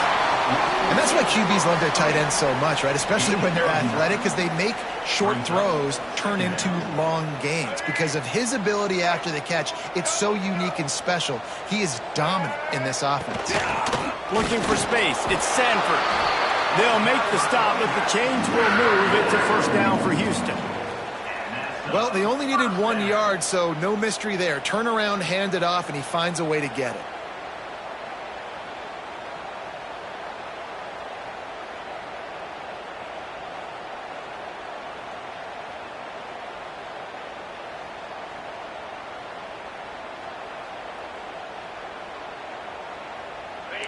And that's why QBs love their tight ends so much, right? Especially when they're athletic, because they make short throws turn into long gains. Because of his ability after the catch, it's so unique and special. He is dominant in this offense. Looking for space. It's Sanford. They'll make the stop, but the chains will move. It's a first down for Houston. Well, they only needed 1 yard, so no mystery there. Turn around, hand it off, and he finds a way to get it.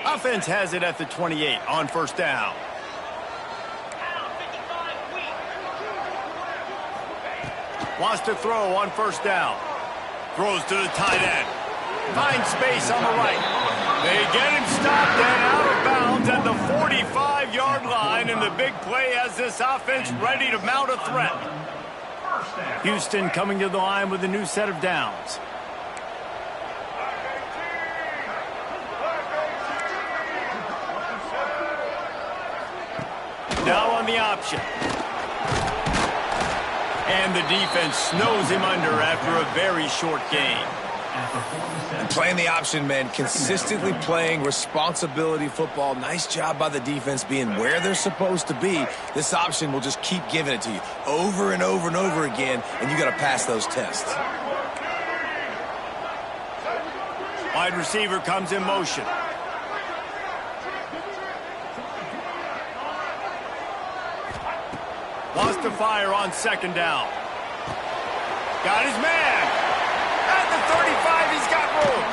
Offense has it at the 28 on first down. Wants to throw on first down. Throws to the tight end. Finds space on the right. They get him stopped and out of bounds at the 45-yard line, and the big play has this offense ready to mount a threat. Houston coming to the line with a new set of downs. Now on the option. And the defense snows him under after a very short game. And playing the option, man, consistently playing responsibility football. Nice job by the defense being where they're supposed to be. This option will just keep giving it to you over and over and over again, and you got to pass those tests. Wide receiver comes in motion. Wants to fire on second down. Got his man. At the 35, he's got room.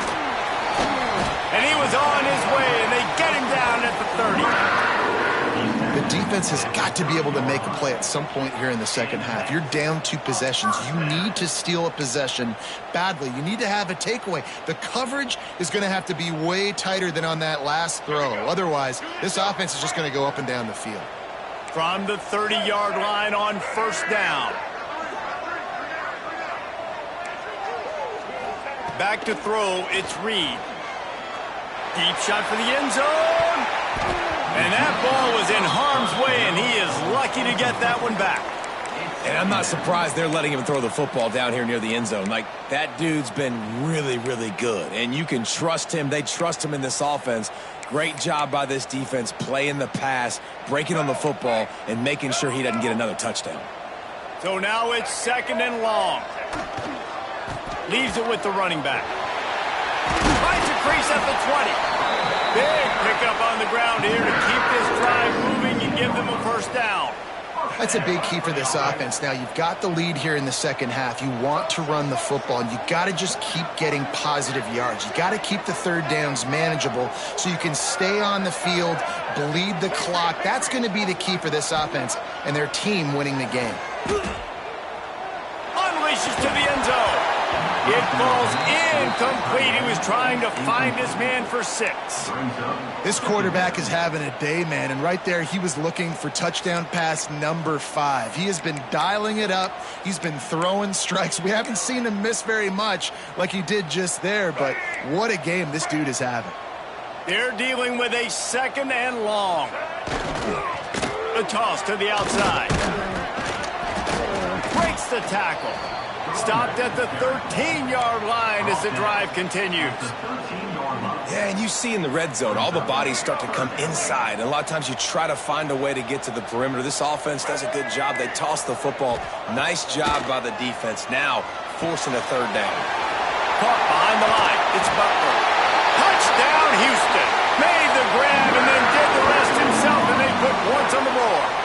And he was on his way, and they get him down at the 30. The defense has got to be able to make a play at some point here in the second half. You're down 2 possessions. You need to steal a possession badly. You need to have a takeaway. The coverage is going to have to be way tighter than on that last throw. Otherwise, this offense is just going to go up and down the field. From the 30-yard line on first down. Back to throw, it's Reed. Deep shot for the end zone. And that ball was in harm's way, and he is lucky to get that one back. And I'm not surprised they're letting him throw the football down here near the end zone. Like, that dude's been really, really good. And you can trust him. They trust him in this offense. Great job by this defense playing the pass, breaking on the football, and making sure he doesn't get another touchdown. So now it's second and long. Leaves it with the running back. Finds a crease at the 20. Big pickup on the ground here to keep this drive moving and give them a first down. That's a big key for this offense. Now, you've got the lead here in the second half. You want to run the football, and you got to just keep getting positive yards. You got to keep the third downs manageable so you can stay on the field, bleed the clock. That's going to be the key for this offense and their team winning the game. Unleashes to the end zone. It falls incomplete. He was trying to find his man for 6. This quarterback is having a day, man, and right there he was looking for touchdown pass number 5. He has been dialing it up. He's been throwing strikes. We haven't seen him miss very much like he did just there, but what a game this dude is having. They're dealing with a second and long. A toss to the outside. Breaks the tackle. Stopped at the 13-yard line as the drive continues. Yeah, and you see in the red zone, all the bodies start to come inside. And a lot of times you try to find a way to get to the perimeter. This offense does a good job. They toss the football. Nice job by the defense. Now forcing a third down. Caught behind the line. It's Butler. Touchdown, Houston. Made the grab and then did the rest himself, and they put points on the board.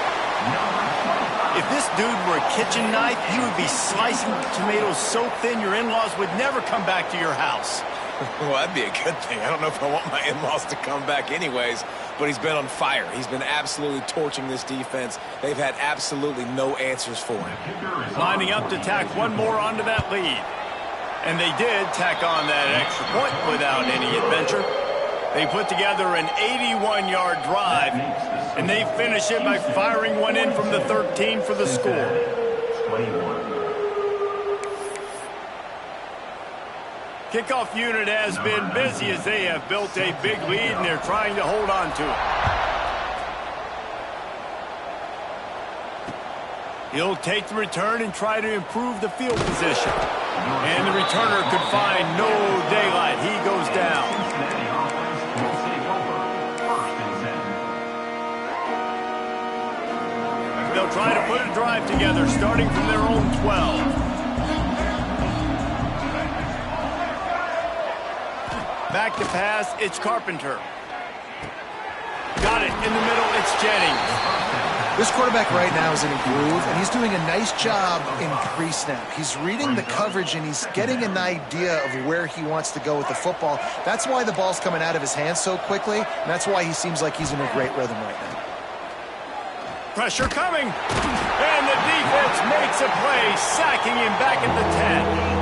If this dude were a kitchen knife, he would be slicing tomatoes so thin your in-laws would never come back to your house. Well, that'd be a good thing. I don't know if I want my in-laws to come back anyways, but he's been on fire. He's been absolutely torching this defense. They've had absolutely no answers for him. Lining up to tack one more onto that lead. And they did tack on that extra point without any adventure. They put together an 81-yard drive, and they finish it by firing one in from the 13 for the score. 21. Kickoff unit has been busy as they have built a big lead, and they're trying to hold on to it. He'll take the return and try to improve the field position. And the returner could find no daylight. He goes down. Cincinnati offense will take over. 1st and 10. They'll try to put a drive together, starting from their own 12. Back to pass, it's Carpenter. Got it in the middle, it's Jennings. This quarterback right now is in a groove, and he's doing a nice job in pre-snap. He's reading the coverage, and he's getting an idea of where he wants to go with the football. That's why the ball's coming out of his hands so quickly, and that's why he seems like he's in a great rhythm right now. Pressure coming, and the defense makes a play, sacking him back at the 10.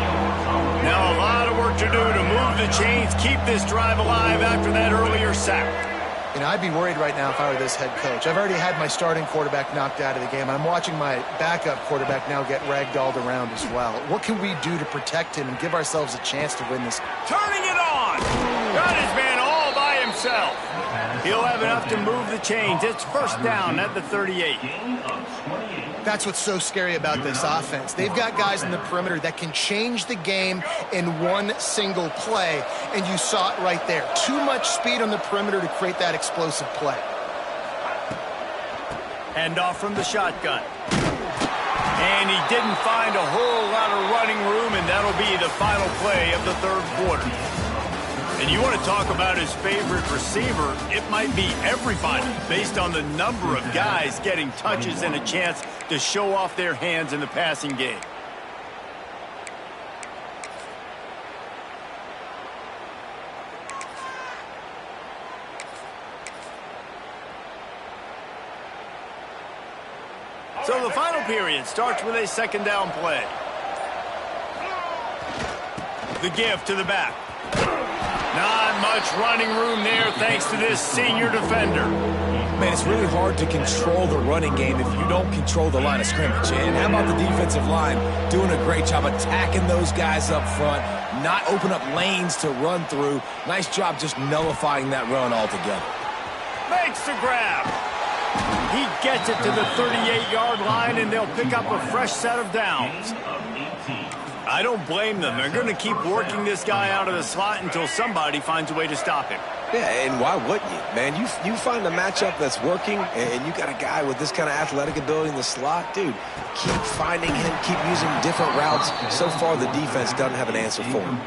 Now a lot of work to do to move the chains, keep this drive alive after that earlier sack. You know, I'd be worried right now if I were this head coach. I've already had my starting quarterback knocked out of the game. I'm watching my backup quarterback now get ragdolled around as well. What can we do to protect him and give ourselves a chance to win this? Turning it on! Got his man all by himself. He'll have enough to move the chains. It's 1st down at the 38. Gain of 28. That's what's so scary about this offense. They've got guys in the perimeter that can change the game in one single play, and you saw it right there. Too much speed on the perimeter to create that explosive play. Hand off from the shotgun. And he didn't find a whole lot of running room, and that'll be the final play of the 3rd quarter. And you want to talk about his favorite receiver, it might be everybody based on the number of guys getting touches and a chance to show off their hands in the passing game. So the final period starts with a 2nd down play. The give to the back. Not much running room there thanks to this senior defender. Man, it's really hard to control the running game if you don't control the line of scrimmage. And how about the defensive line doing a great job attacking those guys up front, not open up lanes to run through. Nice job just nullifying that run altogether. Makes the grab. He gets it to the 38-yard line, and they'll pick up a fresh set of downs. Gain of 18. I don't blame them. They're going to keep working this guy out of the slot until somebody finds a way to stop him. Yeah, and why wouldn't you, man? You find a matchup that's working, and you got a guy with this kind of athletic ability in the slot, dude, keep finding him, keep using different routes. So far, the defense doesn't have an answer for him.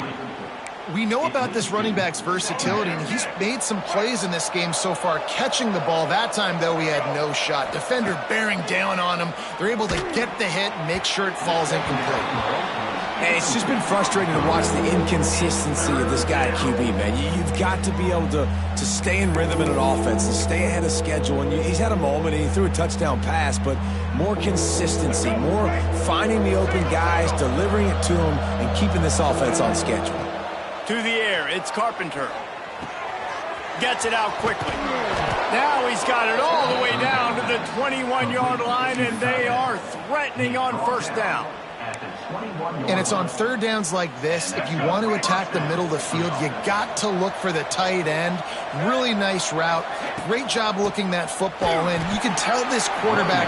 We know about this running back's versatility, and he's made some plays in this game so far, catching the ball. That time, though, he had no shot. Defender bearing down on him. They're able to get the hit and make sure it falls incomplete. And it's just been frustrating to watch the inconsistency of this guy at QB, man. You've got to be able to stay in rhythm in an offense and stay ahead of schedule. And he's had a moment, and he threw a touchdown pass, but more consistency, more finding the open guys, delivering it to them, and keeping this offense on schedule. To the air, it's Carpenter. Gets it out quickly. Now he's got it all the way down to the 21-yard line, and they are threatening on 1st down. And it's on 3rd downs like this. If you want to attack the middle of the field, you got to look for the tight end. Really nice route. Great job looking that football in. You can tell this quarterback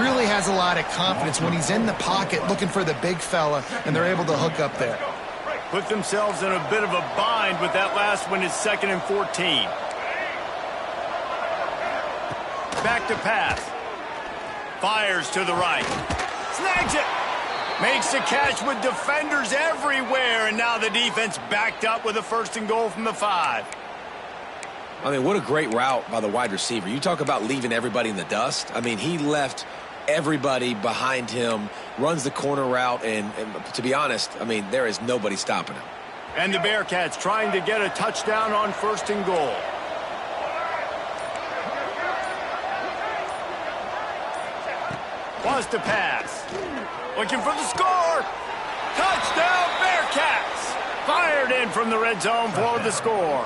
really has a lot of confidence when he's in the pocket looking for the big fella, and they're able to hook up there. Put themselves in a bit of a bind with that last one. It's 2nd and 14. Back to pass. Fires to the right. Snags it. Makes the catch with defenders everywhere, and now the defense backed up with a 1st and goal from the 5. I mean, what a great route by the wide receiver. You talk about leaving everybody in the dust. I mean, he left everybody behind him, runs the corner route, and to be honest, I mean, there is nobody stopping him. And the Bearcats trying to get a touchdown on 1st and goal. Wants to pass. Looking for the score. Touchdown Bearcats. Fired in from the red zone for the score.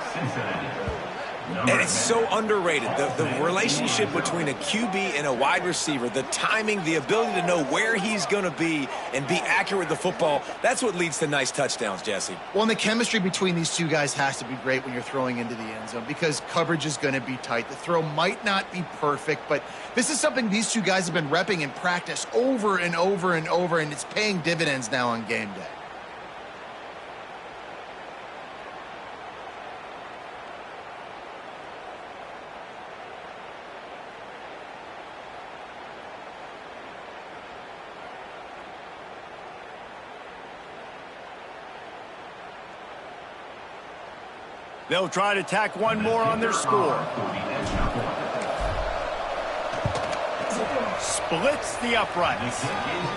And it's so underrated. The relationship between a QB and a wide receiver, the timing, the ability to know where he's going to be and be accurate with the football, that's what leads to nice touchdowns, Jesse. Well, and the chemistry between these two guys has to be great when you're throwing into the end zone because coverage is going to be tight. The throw might not be perfect, but this is something these two guys have been repping in practice over and over and over, and it's paying dividends now on game day. They'll try to tack one more on their score. Splits the uprights.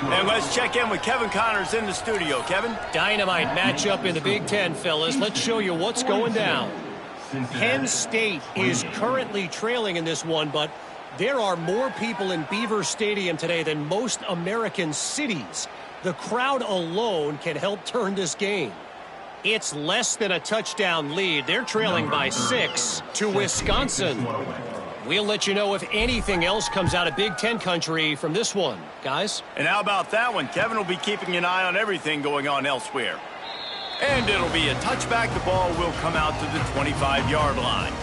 And let's check in with Kevin Connors in the studio. Kevin? Dynamite matchup in the Big Ten, fellas. Let's show you what's going down. Penn State is currently trailing in this one, but there are more people in Beaver Stadium today than most American cities. The crowd alone can help turn this game. It's less than a touchdown lead. They're trailing by 6 to Wisconsin. We'll let you know if anything else comes out of Big Ten country from this one, guys. And how about that one? Kevin will be keeping an eye on everything going on elsewhere. And it'll be a touchback. The ball will come out to the 25-yard line.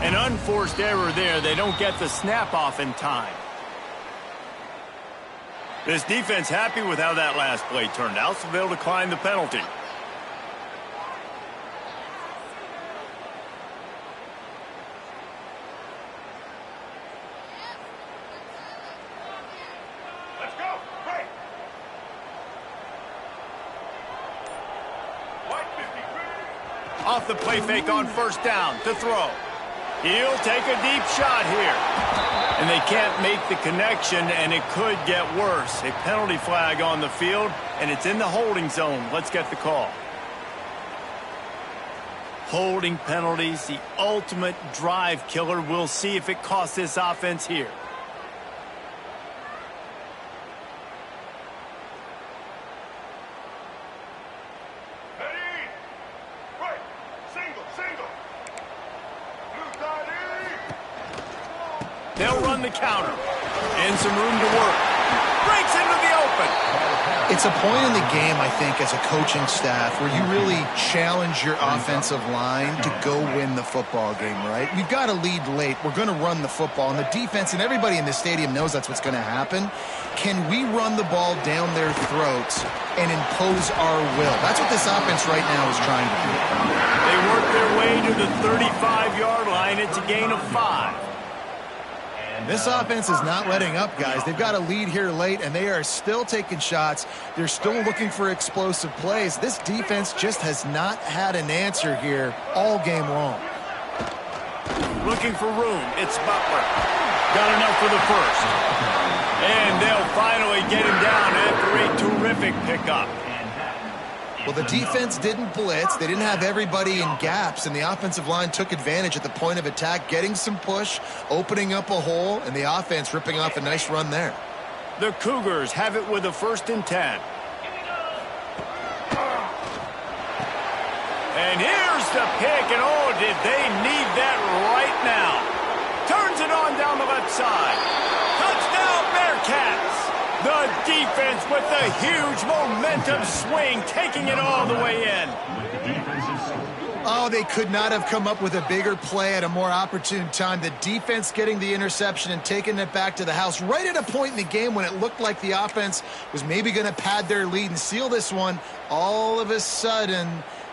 An unforced error there. They don't get the snap off in time. This defense happy with how that last play turned out, so they'll decline the penalty. Let's go. Break. Off the play fake on 1st down to throw. He'll take a deep shot here. And they can't make the connection, and it could get worse. A penalty flag on the field, and it's in the holding zone. Let's get the call. Holding penalties, the ultimate drive killer. We'll see if it costs this offense here. They'll run the counter. And some room to work. Breaks into the open. It's a point in the game, I think, as a coaching staff where you really challenge your offensive line to go win the football game, right? We've got to lead late. We're going to run the football. And the defense and everybody in the stadium knows that's what's going to happen. Can we run the ball down their throats and impose our will? That's what this offense right now is trying to do. They work their way to the 35-yard line. It's a gain of 5. This offense is not letting up, guys. They've got a lead here late, and they are still taking shots. They're still looking for explosive plays. This defense just has not had an answer here all game long. Looking for room. It's Butler. Got enough for the first. And they'll finally get him down after a terrific pickup. Well, the defense didn't blitz. They didn't have everybody in gaps, and the offensive line took advantage at the point of attack, getting some push, opening up a hole, and the offense ripping off a nice run there. The Cougars have it with a 1st and 10. And here's the pick, and oh, did they need that right now. Turns it on down the left side. Touchdown, Bearcats! The defense with the huge momentum swing, taking it all the way in. Oh, they could not have come up with a bigger play at a more opportune time. The defense getting the interception and taking it back to the house right at a point in the game when it looked like the offense was maybe going to pad their lead and seal this one. All of a sudden,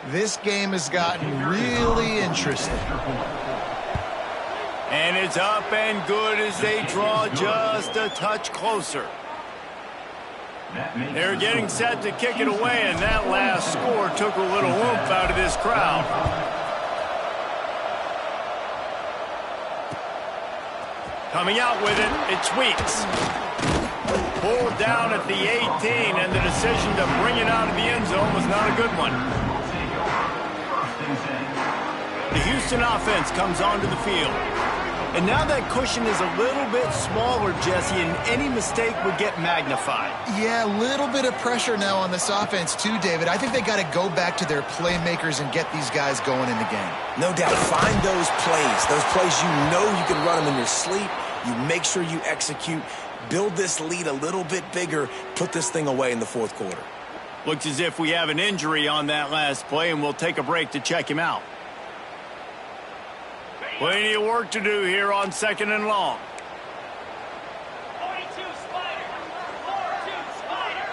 this game has gotten really interesting. And it's up and good as they draw just a touch closer. They're getting set to kick it away, and that last score took a little oomph out of this crowd. Coming out with it, it's Weeks. Pulled down at the 18, and the decision to bring it out of the end zone was not a good one. The Houston offense comes onto the field. And now that cushion is a little bit smaller, Jesse, and any mistake would get magnified. Yeah, a little bit of pressure now on this offense too, David. I think they got to go back to their playmakers and get these guys going in the game. No doubt. Find those plays you know you can run them in your sleep. You make sure you execute. Build this lead a little bit bigger. Put this thing away in the fourth quarter. Looks as if we have an injury on that last play, and we'll take a break to check him out. Plenty of work to do here on 2nd and long. 42 Spider. 42 Spider.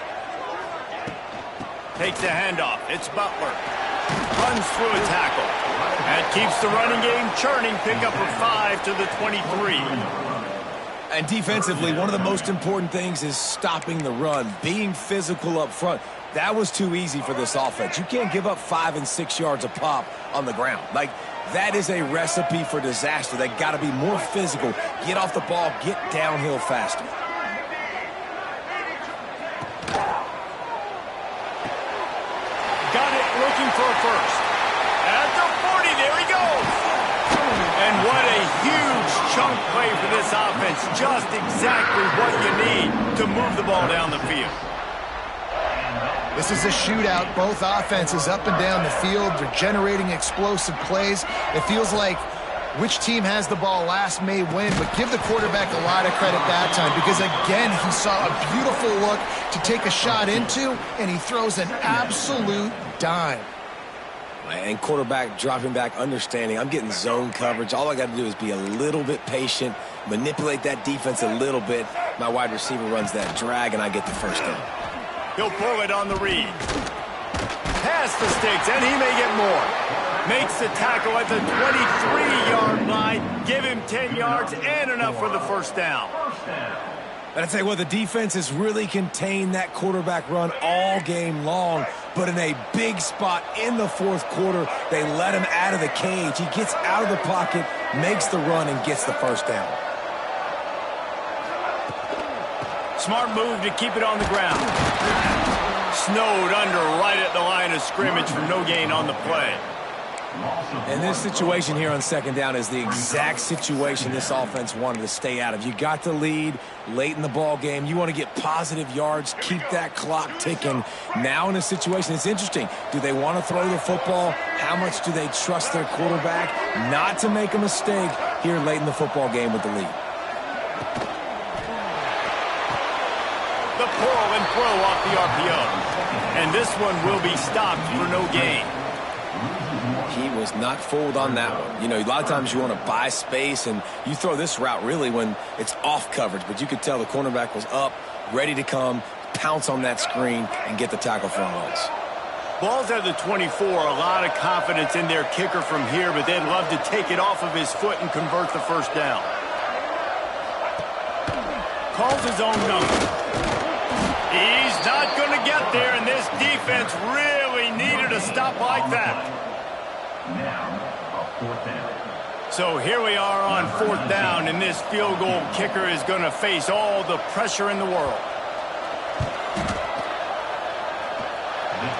Takes the handoff. It's Butler. Runs through a tackle. That keeps the running game churning. Pickup of 5 to the 23. And defensively, one of the most important things is stopping the run, being physical up front. That was too easy for this offense. You can't give up 5 and 6 yards a pop on the ground. Like, that is a recipe for disaster. They got to be more physical, get off the ball, get downhill faster. Got it, looking for a first. At the 40, there he goes. And what a huge chunk play for this offense. Just exactly what you need to move the ball down the field. This is a shootout. Both offenses up and down the field. They're generating explosive plays. It feels like which team has the ball last may win, but give the quarterback a lot of credit that time because, again, he saw a beautiful look to take a shot into, and he throws an absolute dime. And quarterback dropping back, understanding I'm getting zone coverage. All I got to do is be a little bit patient, manipulate that defense a little bit. My wide receiver runs that drag, and I get the first down. He'll pull it on the read. Past the sticks, and he may get more. Makes the tackle at the 23-yard line. Give him 10 yards and enough for the first down. But I tell you what, the defense has really contained that quarterback run all game long. But in a big spot in the fourth quarter, they let him out of the cage. He gets out of the pocket, makes the run, and gets the first down. Smart move to keep it on the ground. Snowed under right at the line of scrimmage for no gain on the play. And this situation here on 2nd down is the exact situation this offense wanted to stay out of. You got the lead late in the ball game. You want to get positive yards, keep that clock ticking. Now in a situation, it's interesting. Do they want to throw the football? How much do they trust their quarterback not to make a mistake here late in the football game with the lead? The pull and throw off the RPO. And this one will be stopped for no gain. He was not fooled on that one. You know, a lot of times you want to buy space, and you throw this route really when it's off coverage. But you could tell the cornerback was up, ready to come, pounce on that screen, and get the tackle for a loss. Ball's at the 24. A lot of confidence in their kicker from here, but they'd love to take it off of his foot and convert the first down. Calls his own number. He's not going to get there, and this defense really needed a stop like that. Now, a 4th down. So here we are on 4th down, and this field goal kicker is going to face all the pressure in the world.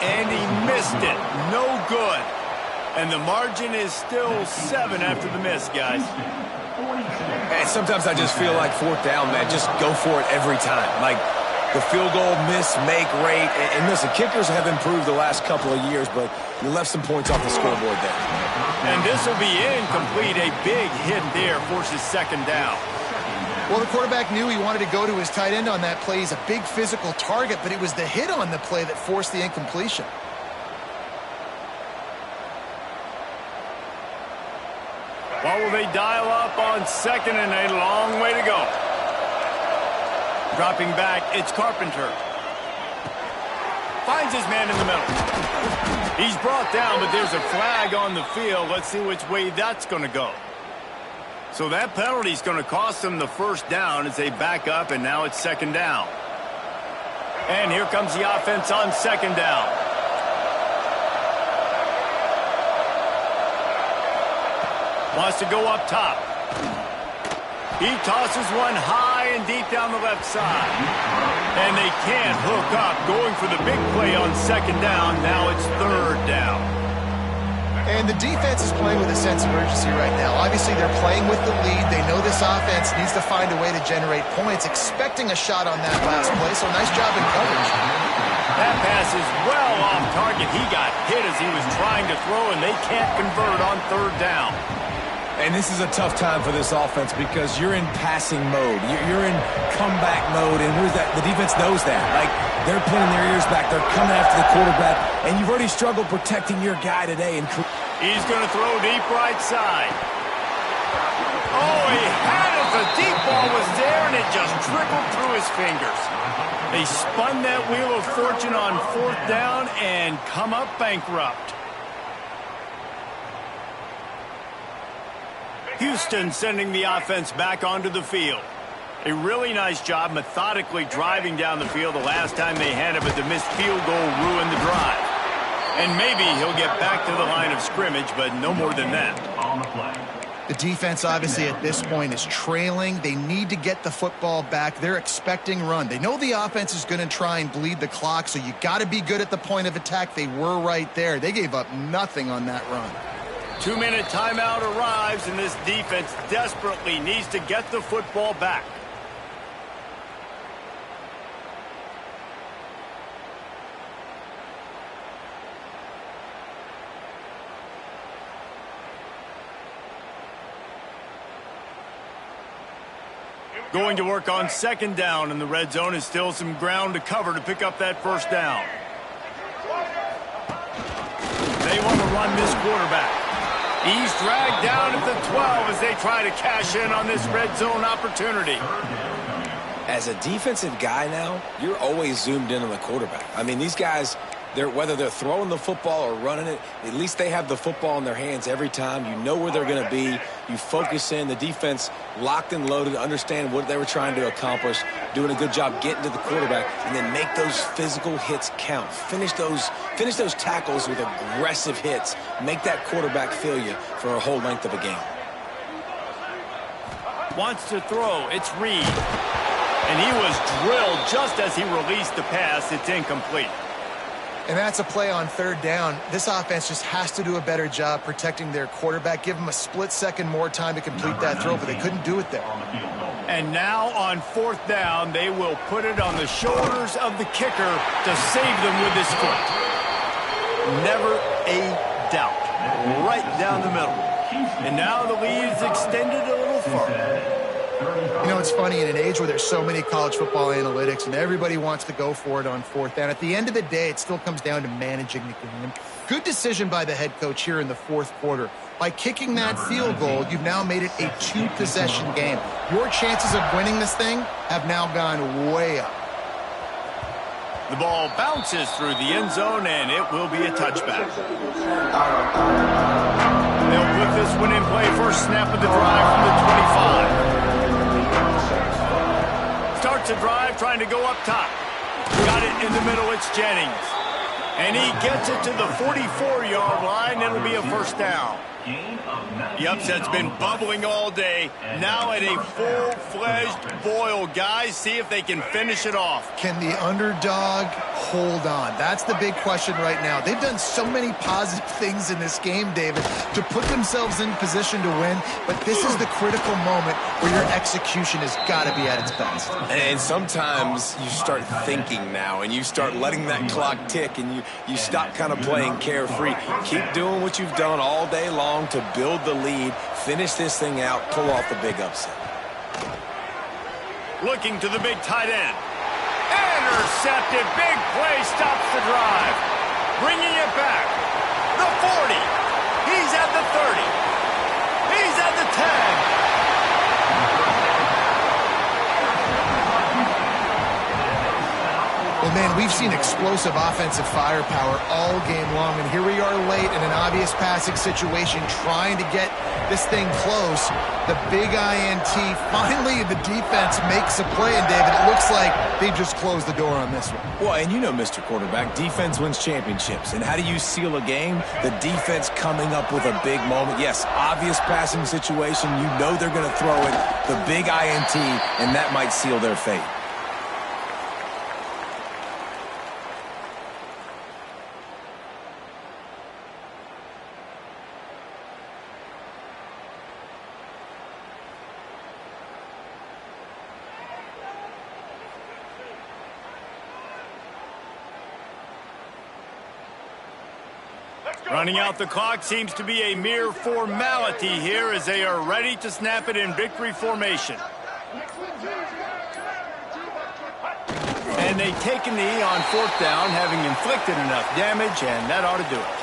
And he missed it. No good. And the margin is still 7 after the miss, guys. And sometimes I just feel like 4th down, man, just go for it every time. Like, the field goal miss-make rate. And listen, kickers have improved the last couple of years, but you left some points off the scoreboard there. And this will be incomplete. A big hit there forces 2nd down. Well, the quarterback knew he wanted to go to his tight end on that play. He's a big physical target, but it was the hit on the play that forced the incompletion. What will they dial up on 2nd and a long way to go? Dropping back, it's Carpenter. Finds his man in the middle. He's brought down, but there's a flag on the field. Let's see which way that's going to go. So that penalty is going to cost them the first down as they back up, and now it's second down. And here comes the offense on second down. Wants to go up top. He tosses one high and deep down the left side. And they can't hook up, going for the big play on second down. Now it's third down. And the defense is playing with a sense of urgency right now. Obviously, they're playing with the lead. They know this offense needs to find a way to generate points, expecting a shot on that last play. So nice job in coverage. That pass is well off target. He got hit as he was trying to throw, and they can't convert on third down. And this is a tough time for this offense because you're in passing mode. You're in comeback mode, and where's that? The defense knows that. Like, they're putting their ears back. They're coming after the quarterback, and you've already struggled protecting your guy today. And he's going to throw deep right side. Oh, he had it. The deep ball was there, and it just trickled through his fingers. They spun that wheel of fortune on fourth down and come up bankrupt. Houston sending the offense back onto the field. A really nice job methodically driving down the field the last time they had it, but the missed field goal ruined the drive. And maybe he'll get back to the line of scrimmage, but no more than that. The defense, obviously, at this point is trailing. They need to get the football back. They're expecting run. They know the offense is going to try and bleed the clock, so you got to be good at the point of attack. They were right there. They gave up nothing on that run. 2-minute timeout arrives, and this defense desperately needs to get the football back. Going to work on second down, and the red zone is still some ground to cover to pick up that first down. They want to run this quarterback. He's dragged down at the 12 as they try to cash in on this red zone opportunity. as a defensive guy now, you're always zoomed in on the quarterback. I mean, these guys, whether they're throwing the football or running it, at least they have the football in their hands every time. You know where they're going to be. You focus in. The defense locked and loaded, understand what they were trying to accomplish, doing a good job getting to the quarterback, and then make those physical hits count. Finish those tackles with aggressive hits. Make that quarterback feel you for a whole length of a game. Wants to throw. It's Reed. And he was drilled just as he released the pass. It's incomplete. And that's a play on third down. This offense just has to do a better job protecting their quarterback. Give them a split second more time to complete that throw, but they couldn't do it there. And now on fourth down, they will put it on the shoulders of the kicker to save them with his foot. Never a doubt. Right down the middle. And now the lead is extended a little further. You know, it's funny, in an age where there's so many college football analytics and everybody wants to go for it on fourth down, at the end of the day, it still comes down to managing the game. Good decision by the head coach here in the fourth quarter. By kicking that field goal, you've now made it a two-possession game. Your chances of winning this thing have now gone way up. The ball bounces through the end zone, and it will be a touchback. They'll put this one in play. First snap of the drive from the 25. Starts a drive trying to go up top. Got it in the middle. It's Jennings. And he gets it to the 44-yard line. It'll be a first down. The upset's been bubbling all day. Now at a full-fledged boil. Guys, see if they can finish it off. Can the underdog hold on? That's the big question right now. They've done so many positive things in this game, David, to put themselves in position to win, but this is the critical moment where your execution has got to be at its best. And sometimes you start thinking now, and you start letting that clock tick, and you stop kind of playing carefree. Keep doing what you've done all day long to build the lead, finish this thing out, pull off the big upset. Looking to the big tight end. Intercepted. Big play stops the drive. Bringing it back. The 40. He's at the 30. He's at the 10. Well, man, we've seen explosive offensive firepower all game long, and here we are late in an obvious passing situation trying to get this thing close. The big INT, finally the defense makes a play, and David, it looks like they just closed the door on this one. Well, and you know, Mr. Quarterback, defense wins championships. And how do you seal a game? The defense coming up with a big moment. Yes, obvious passing situation. You know they're going to throw it. The big INT, and that might seal their fate. Running out the clock seems to be a mere formality here as they are ready to snap it in victory formation. And they take a knee on 4th down, having inflicted enough damage, and that ought to do it.